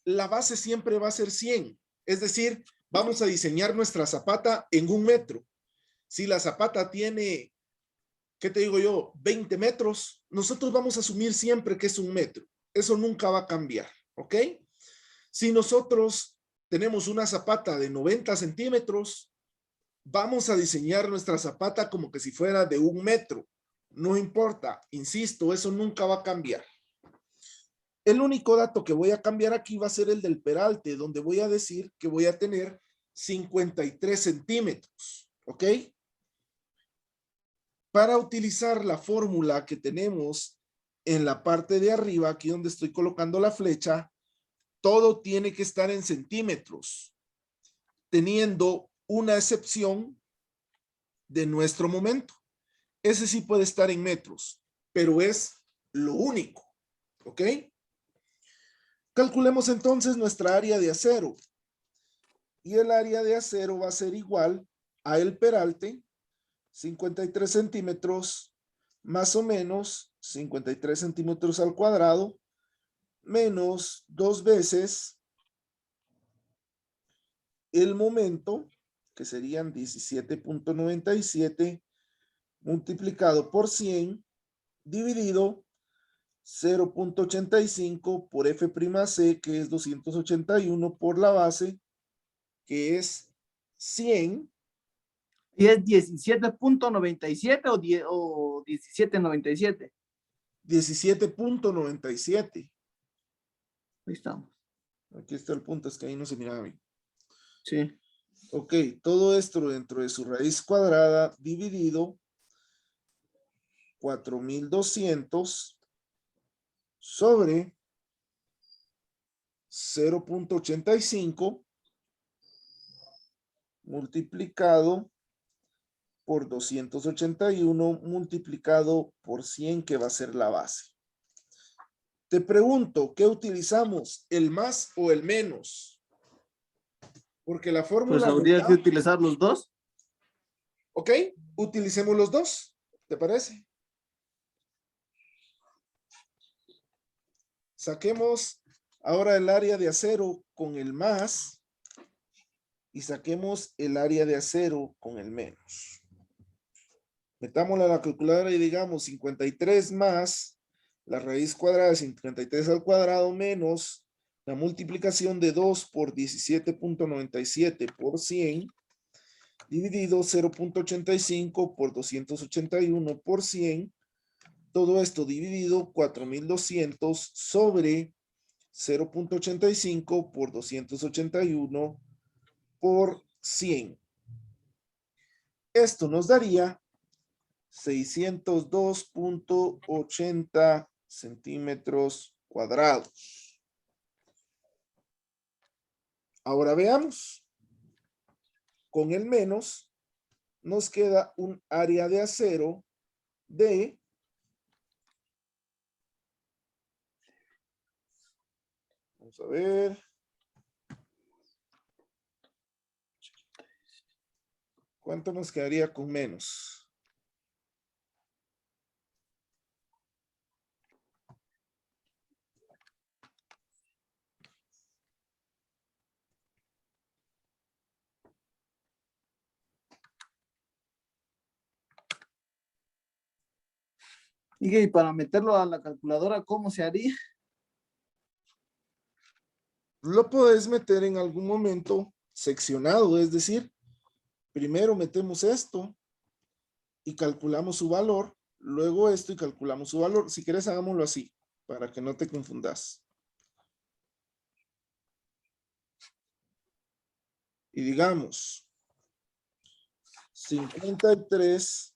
[SPEAKER 1] la base siempre va a ser 100. Es decir, vamos a diseñar nuestra zapata en 1 metro. Si la zapata tiene, ¿qué te digo yo? 20 metros, nosotros vamos a asumir siempre que es 1 metro. Eso nunca va a cambiar, ¿ok? Si nosotros tenemos una zapata de 90 centímetros, vamos a diseñar nuestra zapata como que si fuera de 1 metro. No importa, insisto, eso nunca va a cambiar. El único dato que voy a cambiar aquí va a ser el del peralte, donde voy a decir que voy a tener 53 centímetros, ¿ok? Para utilizar la fórmula que tenemos en la parte de arriba, aquí donde estoy colocando la flecha, todo tiene que estar en centímetros, teniendo una excepción de nuestro momento. Ese sí puede estar en metros, pero es lo único, ¿ok? Calculemos entonces nuestra área de acero. Y el área de acero va a ser igual a el peralte, 53 centímetros, más o menos 53 centímetros al cuadrado, menos 2 veces el momento, que serían 17.97 multiplicado por 100, dividido 0.85 por F'C, que es 281 por la base, que es 100.
[SPEAKER 2] ¿Y es 17.97 o 17.97?
[SPEAKER 1] 17.97.
[SPEAKER 2] Ahí estamos.
[SPEAKER 1] Aquí está el punto, es que ahí no se miraba bien.
[SPEAKER 2] Sí.
[SPEAKER 1] Ok, todo esto dentro de su raíz cuadrada dividido 4.200 sobre 0.85 multiplicado por 281 multiplicado por 100, que va a ser la base. Te pregunto, ¿qué utilizamos? ¿El más o el menos? Porque la
[SPEAKER 2] Pues
[SPEAKER 1] fórmula nos
[SPEAKER 2] habría que
[SPEAKER 1] da,
[SPEAKER 2] utilizar los dos.
[SPEAKER 1] ok, utilicemos los dos, ¿te parece? Saquemos ahora el área de acero con el más y saquemos el área de acero con el menos. Metámosla a la calculadora y digamos 53 más la raíz cuadrada de 53 al cuadrado menos la multiplicación de 2 por 17.97 por 100 dividido 0.85 por 281 por 100. Todo esto dividido 4200 sobre 0.85 por 281 por 100. Esto nos daría 602.80 centímetros cuadrados. Ahora veamos. Con el menos nos queda un área de acero de vamos a ver. ¿Cuánto nos quedaría con menos?
[SPEAKER 2] Y para meterlo a la calculadora, ¿cómo se haría?
[SPEAKER 1] Lo podés meter en algún momento seccionado, es decir, primero metemos esto y calculamos su valor, luego esto y calculamos su valor. Si quieres, hagámoslo así, para que no te confundas. Y digamos, 53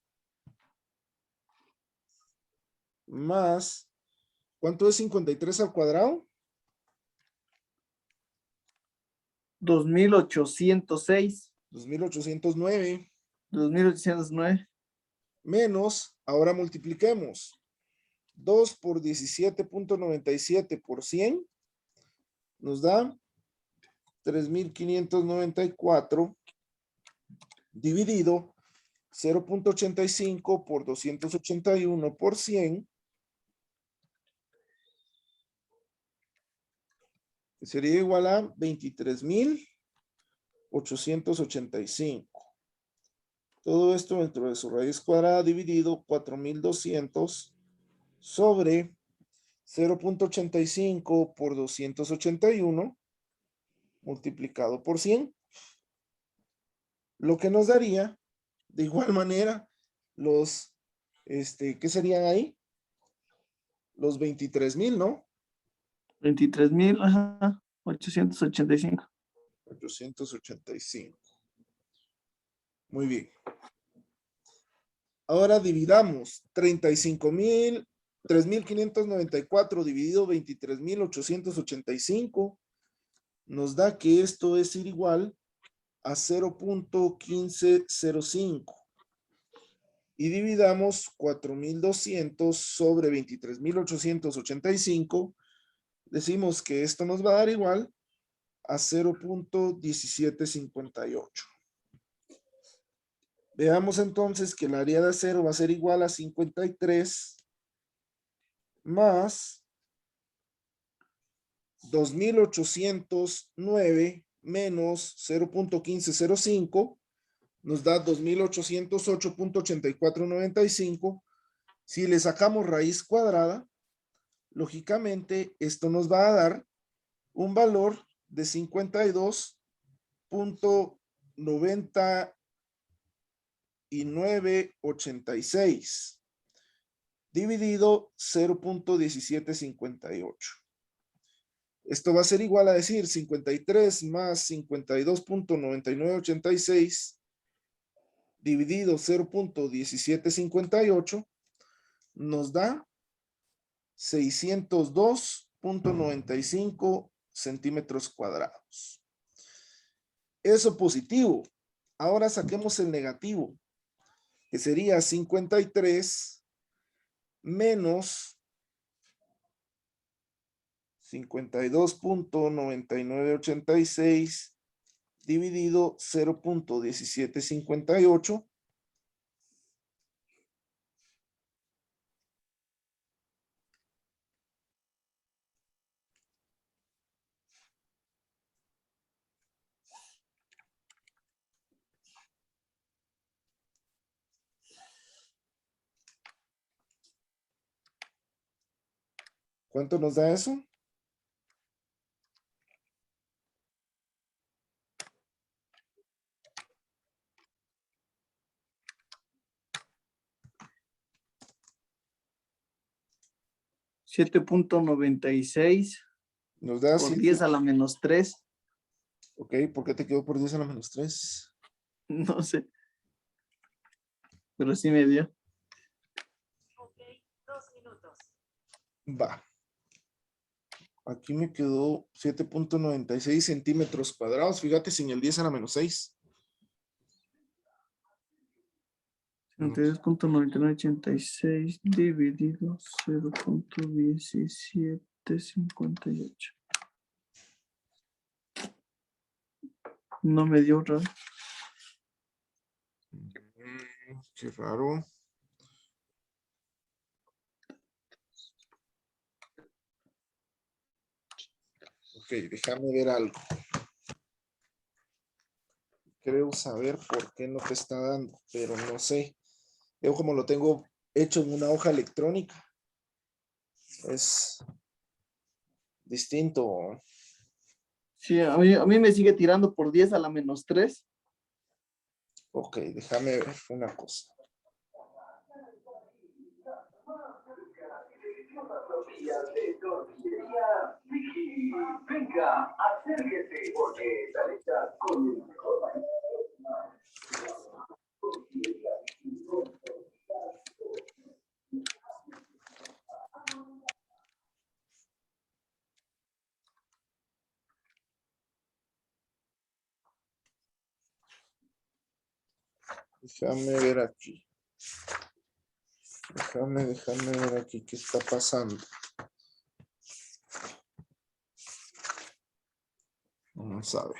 [SPEAKER 1] más, ¿cuánto es 53 al cuadrado?
[SPEAKER 2] 2806,
[SPEAKER 1] 2809
[SPEAKER 2] 2809.
[SPEAKER 1] menos, ahora multipliquemos 2 por 17.97 por 100 nos da 3594 dividido 0.85 por 281 por 100 que sería igual a 23.885. Todo esto dentro de su raíz cuadrada dividido 4.200 sobre 0.85 por 281 multiplicado por 100. Lo que nos daría, de igual manera, los, ¿qué serían ahí? Los 23.000, ¿no?
[SPEAKER 2] 23.885.
[SPEAKER 1] 885. Muy bien. Ahora dividamos 3.594 dividido 23.885. Nos da que esto es igual a 0.1505. Y dividamos 4.200 sobre 23.885. Decimos que esto nos va a dar igual a 0.1758. Veamos entonces que el área de acero va a ser igual a 53 más 2.809 menos 0.1505 nos da 2.808.8495. Si le sacamos raíz cuadrada, lógicamente esto nos va a dar un valor de 52.9986 dividido 0.1758. Esto va a ser igual a decir 53 más 52.9986 dividido 0.1758 nos da 602.95 centímetros cuadrados. Eso positivo. Ahora saquemos el negativo, que sería 53 menos 52.9986 dividido 0.1758.
[SPEAKER 3] ¿Cuánto nos da eso?
[SPEAKER 2] $7.96
[SPEAKER 3] Nos da
[SPEAKER 2] por
[SPEAKER 3] 7.
[SPEAKER 2] 10 a la menos 3.
[SPEAKER 3] Ok, ¿por qué te quedó por 10 a la menos 3?
[SPEAKER 2] No sé. Pero sí me dio.
[SPEAKER 4] Ok, 2 minutos.
[SPEAKER 3] Va. Aquí me quedó 7.96 centímetros cuadrados. Fíjate, sin el 10 a la menos 6.
[SPEAKER 2] 32.9986 dividido 0.1758. No me dio otra.
[SPEAKER 3] Qué raro. Ok, déjame ver algo. Creo saber por qué no te está dando, pero no sé. Yo como lo tengo hecho en una hoja electrónica, es distinto.
[SPEAKER 2] Sí, a mí me sigue tirando por 10 a la menos 3.
[SPEAKER 3] Ok, déjame ver una cosa.
[SPEAKER 5] Venga, acérquese porque está lista con el mejor.
[SPEAKER 3] Déjame ver aquí. Déjame ver aquí qué está pasando. Vamos a ver.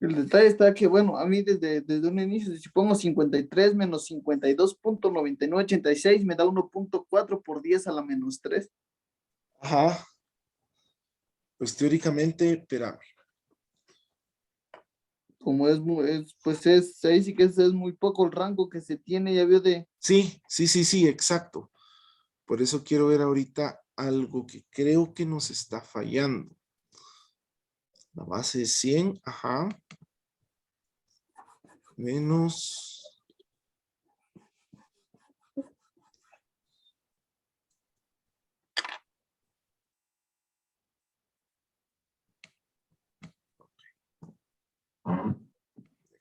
[SPEAKER 2] El detalle está que, bueno, a mí desde un inicio, si pongo 53 menos 52.9986, me da 1.4 por 10 a la menos 3.
[SPEAKER 3] Ajá. Pues teóricamente, espérame.
[SPEAKER 2] Como pues ahí sí que es muy poco el rango que se tiene, ya vio de...
[SPEAKER 3] Sí, exacto. Por eso quiero ver ahorita algo que creo que nos está fallando. La base es 100, ajá. Menos.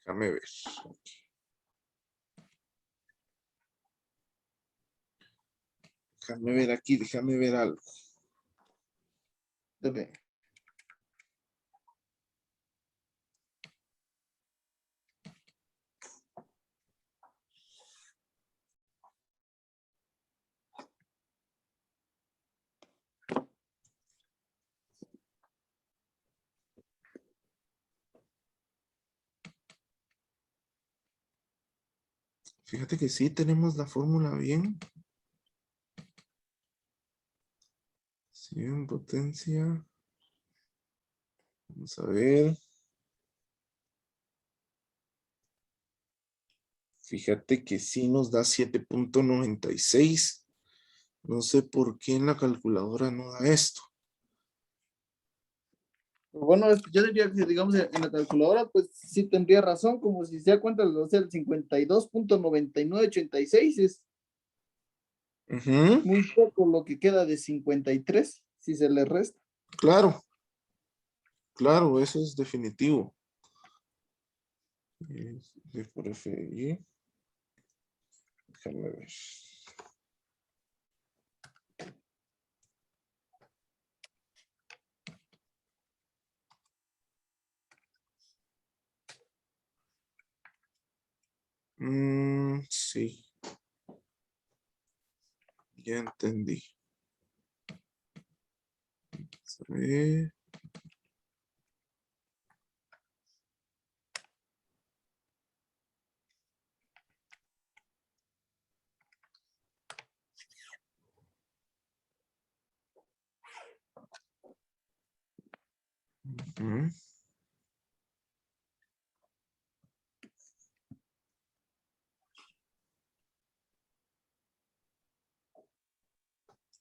[SPEAKER 3] Déjame ver. Déjame ver aquí, déjame ver algo.
[SPEAKER 2] de-
[SPEAKER 3] Fíjate que sí tenemos la fórmula bien. 100 potencia. Vamos a ver. Fíjate que sí nos da 7.96. No sé por qué en la calculadora no da esto.
[SPEAKER 2] Bueno, yo diría que, digamos, en la calculadora, pues sí tendría razón, como si se da cuenta, o sea, el 52.9986 es
[SPEAKER 3] Ujú,
[SPEAKER 2] muy poco lo que queda de 53 si se le resta.
[SPEAKER 3] claro, claro, eso es definitivo. D por FI. Déjame ver. Sí, ya entendí. Vamos a ver. Ujú.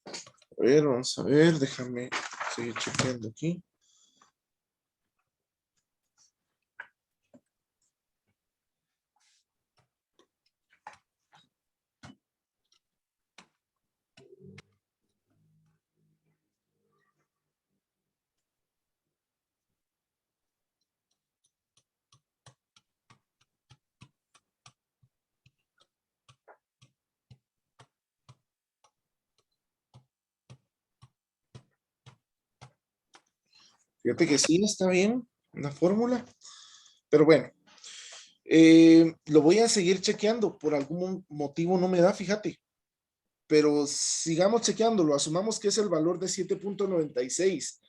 [SPEAKER 3] A ver, vamos a ver, déjame seguir chequeando aquí. Fíjate que sí, está bien la fórmula, pero bueno, lo voy a seguir chequeando. Por algún motivo no me da, fíjate. Pero sigamos chequeándolo. Asumamos que es el valor de 7.96.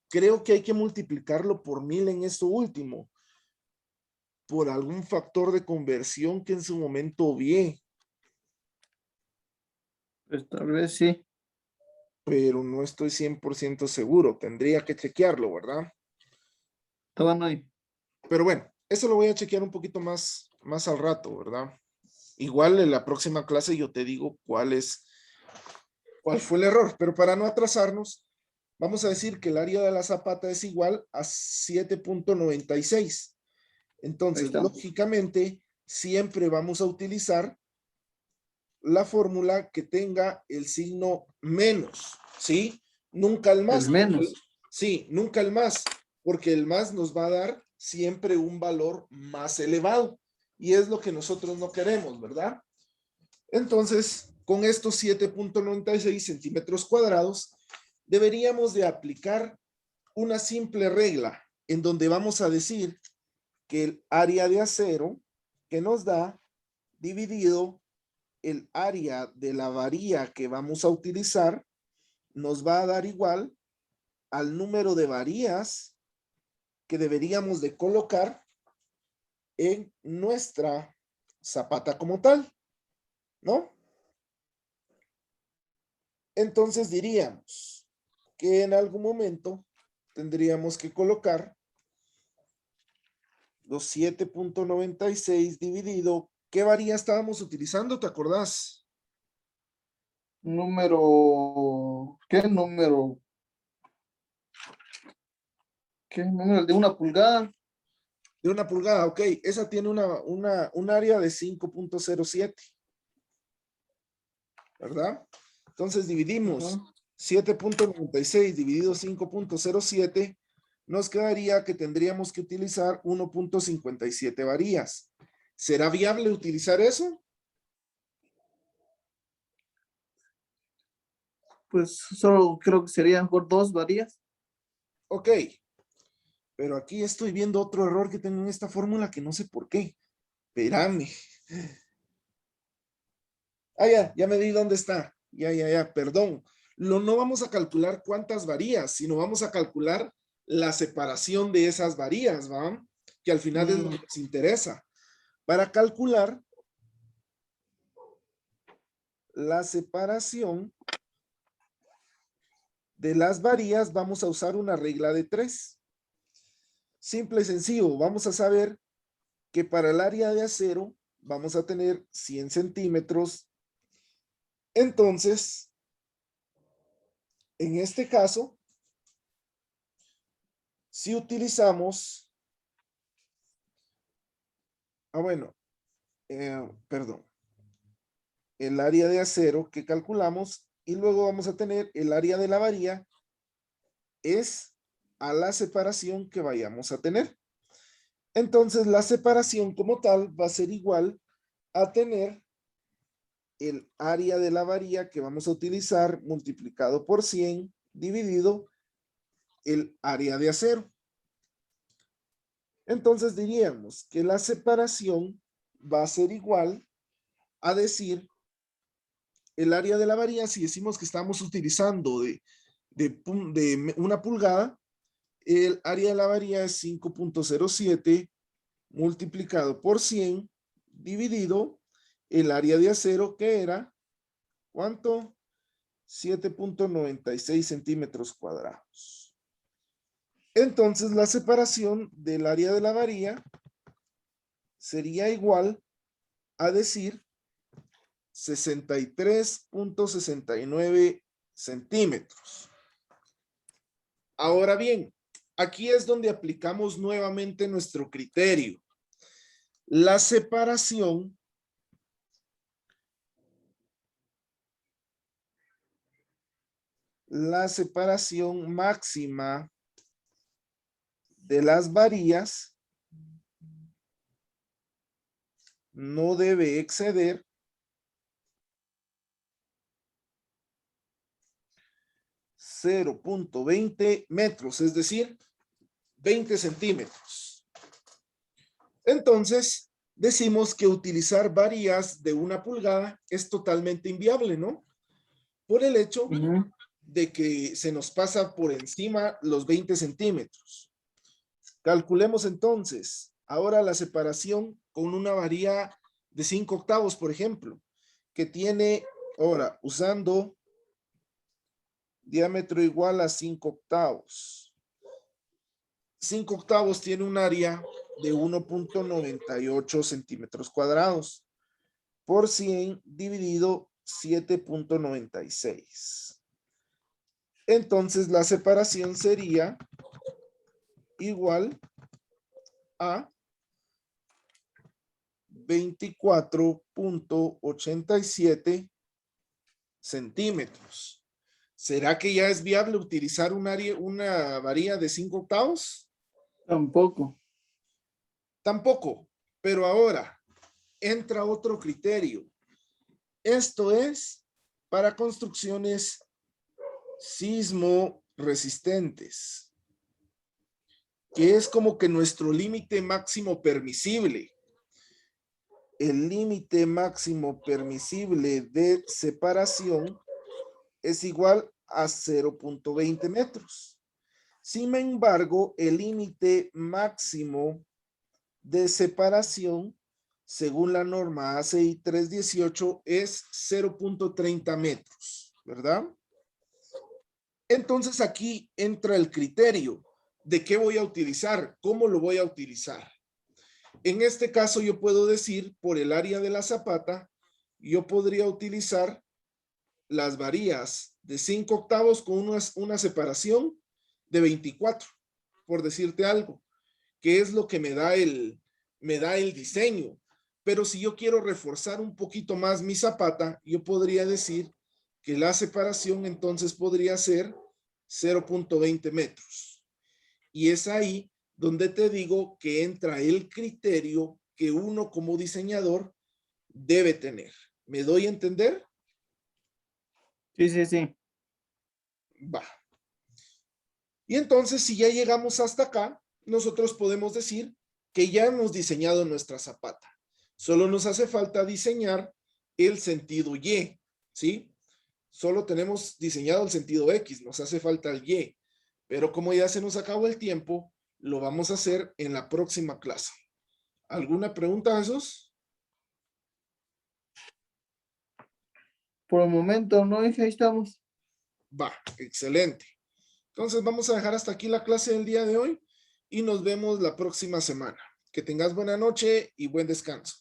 [SPEAKER 3] Creo que hay que multiplicarlo por 1000 en esto último. Por algún factor de conversión que en su momento vi,
[SPEAKER 2] Pues tal vez sí.
[SPEAKER 3] pero no estoy 100% seguro. Tendría que chequearlo, ¿verdad?
[SPEAKER 2] Todavía no hay.
[SPEAKER 3] Pero bueno, eso lo voy a chequear un poquito más al rato, ¿verdad? Igual en la próxima clase yo te digo cuál fue el error, pero para no atrasarnos, vamos a decir que el área de la zapata es igual a 7.96.
[SPEAKER 2] Ahí
[SPEAKER 3] Entonces,
[SPEAKER 2] está.
[SPEAKER 3] lógicamente, siempre vamos a utilizar la fórmula que tenga el signo menos, ¿sí? Nunca el más.
[SPEAKER 2] El menos.
[SPEAKER 3] Sí, nunca el más, porque el más nos va a dar siempre un valor más elevado. Y es lo que nosotros no queremos, ¿verdad? Entonces, con estos 7.96 centímetros cuadrados, deberíamos de aplicar una simple regla en donde vamos a decir que el área de acero que nos da dividido el área de la varilla que vamos a utilizar nos va a dar igual al número de varillas que deberíamos de colocar en nuestra zapata como tal, ¿no? Entonces diríamos que en algún momento tendríamos que colocar los 7.96 dividido. ¿Qué varilla estábamos utilizando? ¿Te acordás?
[SPEAKER 2] Número. ¿Qué número? ¿Qué número? De 1 pulgada.
[SPEAKER 3] De 1 pulgada, ok. Esa tiene un área de 5.07, ¿verdad? Entonces dividimos
[SPEAKER 2] Ajá.
[SPEAKER 3] 7.96 dividido 5.07, nos quedaría que tendríamos que utilizar 1.57 varillas. ¿Será viable utilizar eso?
[SPEAKER 2] Pues solo creo que serían por 2 varillas.
[SPEAKER 3] Ok, pero aquí estoy viendo otro error que tengo en esta fórmula que no sé por qué. Espérame. Ah, ya me di dónde está. Ya, perdón. No vamos a calcular cuántas varías, sino vamos a calcular la separación de esas varías, ¿va? Que al final es lo que nos interesa. Para calcular la separación de las varías, vamos a usar una regla de 3. Simple y sencillo. Vamos a saber que para el área de acero vamos a tener 100 centímetros. Entonces, en este caso, si utilizamos, bueno, perdón, el área de acero que calculamos y luego vamos a tener el área de la varilla es a la separación que vayamos a tener. Entonces, la separación como tal va a ser igual a tener el área de la varilla que vamos a utilizar multiplicado por 100 dividido el área de acero. Entonces diríamos que la separación va a ser igual a decir el área de la varilla, si decimos que estamos utilizando de 1 pulgada, el área de la varilla es 5.07 multiplicado por 100 dividido el área de acero que era, ¿cuánto? 7.96 centímetros cuadrados. Entonces la separación del área de la varilla sería igual a decir 63.69 centímetros. Ahora bien, aquí es donde aplicamos nuevamente nuestro criterio. La separación máxima de las varillas no debe exceder 0.20 metros, es decir, 20 centímetros. Entonces, decimos que utilizar varillas de 1 pulgada es totalmente inviable, ¿no? Por el hecho
[SPEAKER 2] Ujú.
[SPEAKER 3] de que se nos pasa por encima los 20 centímetros. Calculemos entonces ahora la separación con una varilla de 5 octavos, por ejemplo, que tiene, ahora, usando diámetro igual a 5 octavos. 5 octavos tiene un área de 1.98 centímetros cuadrados por 100 dividido 7.96. Entonces la separación sería igual a 24.87 centímetros. ¿Será que ya es viable utilizar una varilla de 5 octavos?
[SPEAKER 2] Tampoco.
[SPEAKER 3] Tampoco, pero ahora entra otro criterio. Esto es para construcciones sismo resistentes, que es como que nuestro límite máximo permisible. El límite máximo permisible de separación es igual a 0.20 metros. Sin embargo, el límite máximo de separación, según la norma ACI 318, es 0.30 metros, ¿verdad? Entonces aquí entra el criterio de qué voy a utilizar, cómo lo voy a utilizar. En este caso yo puedo decir, por el área de la zapata, yo podría utilizar las varillas de 5 octavos con una separación de 24, por decirte algo, que es lo que me da el diseño. Pero si yo quiero reforzar un poquito más mi zapata, yo podría decir que la separación entonces podría ser 0.20 metros. Y es ahí donde te digo que entra el criterio que uno como diseñador debe tener. ¿Me doy a entender?
[SPEAKER 2] Sí, sí, sí.
[SPEAKER 3] Va. Y entonces, si ya llegamos hasta acá, nosotros podemos decir que ya hemos diseñado nuestra zapata. Solo nos hace falta diseñar el sentido Y, ¿sí? Solo tenemos diseñado el sentido X, nos hace falta el Y. Pero como ya se nos acabó el tiempo, lo vamos a hacer en la próxima clase. ¿Alguna pregunta, Jesús?
[SPEAKER 2] Por el momento, ¿no? Ahí estamos.
[SPEAKER 3] Va, excelente. Entonces vamos a dejar hasta aquí la clase del día de hoy y nos vemos la próxima semana. Que tengas buena noche y buen descanso.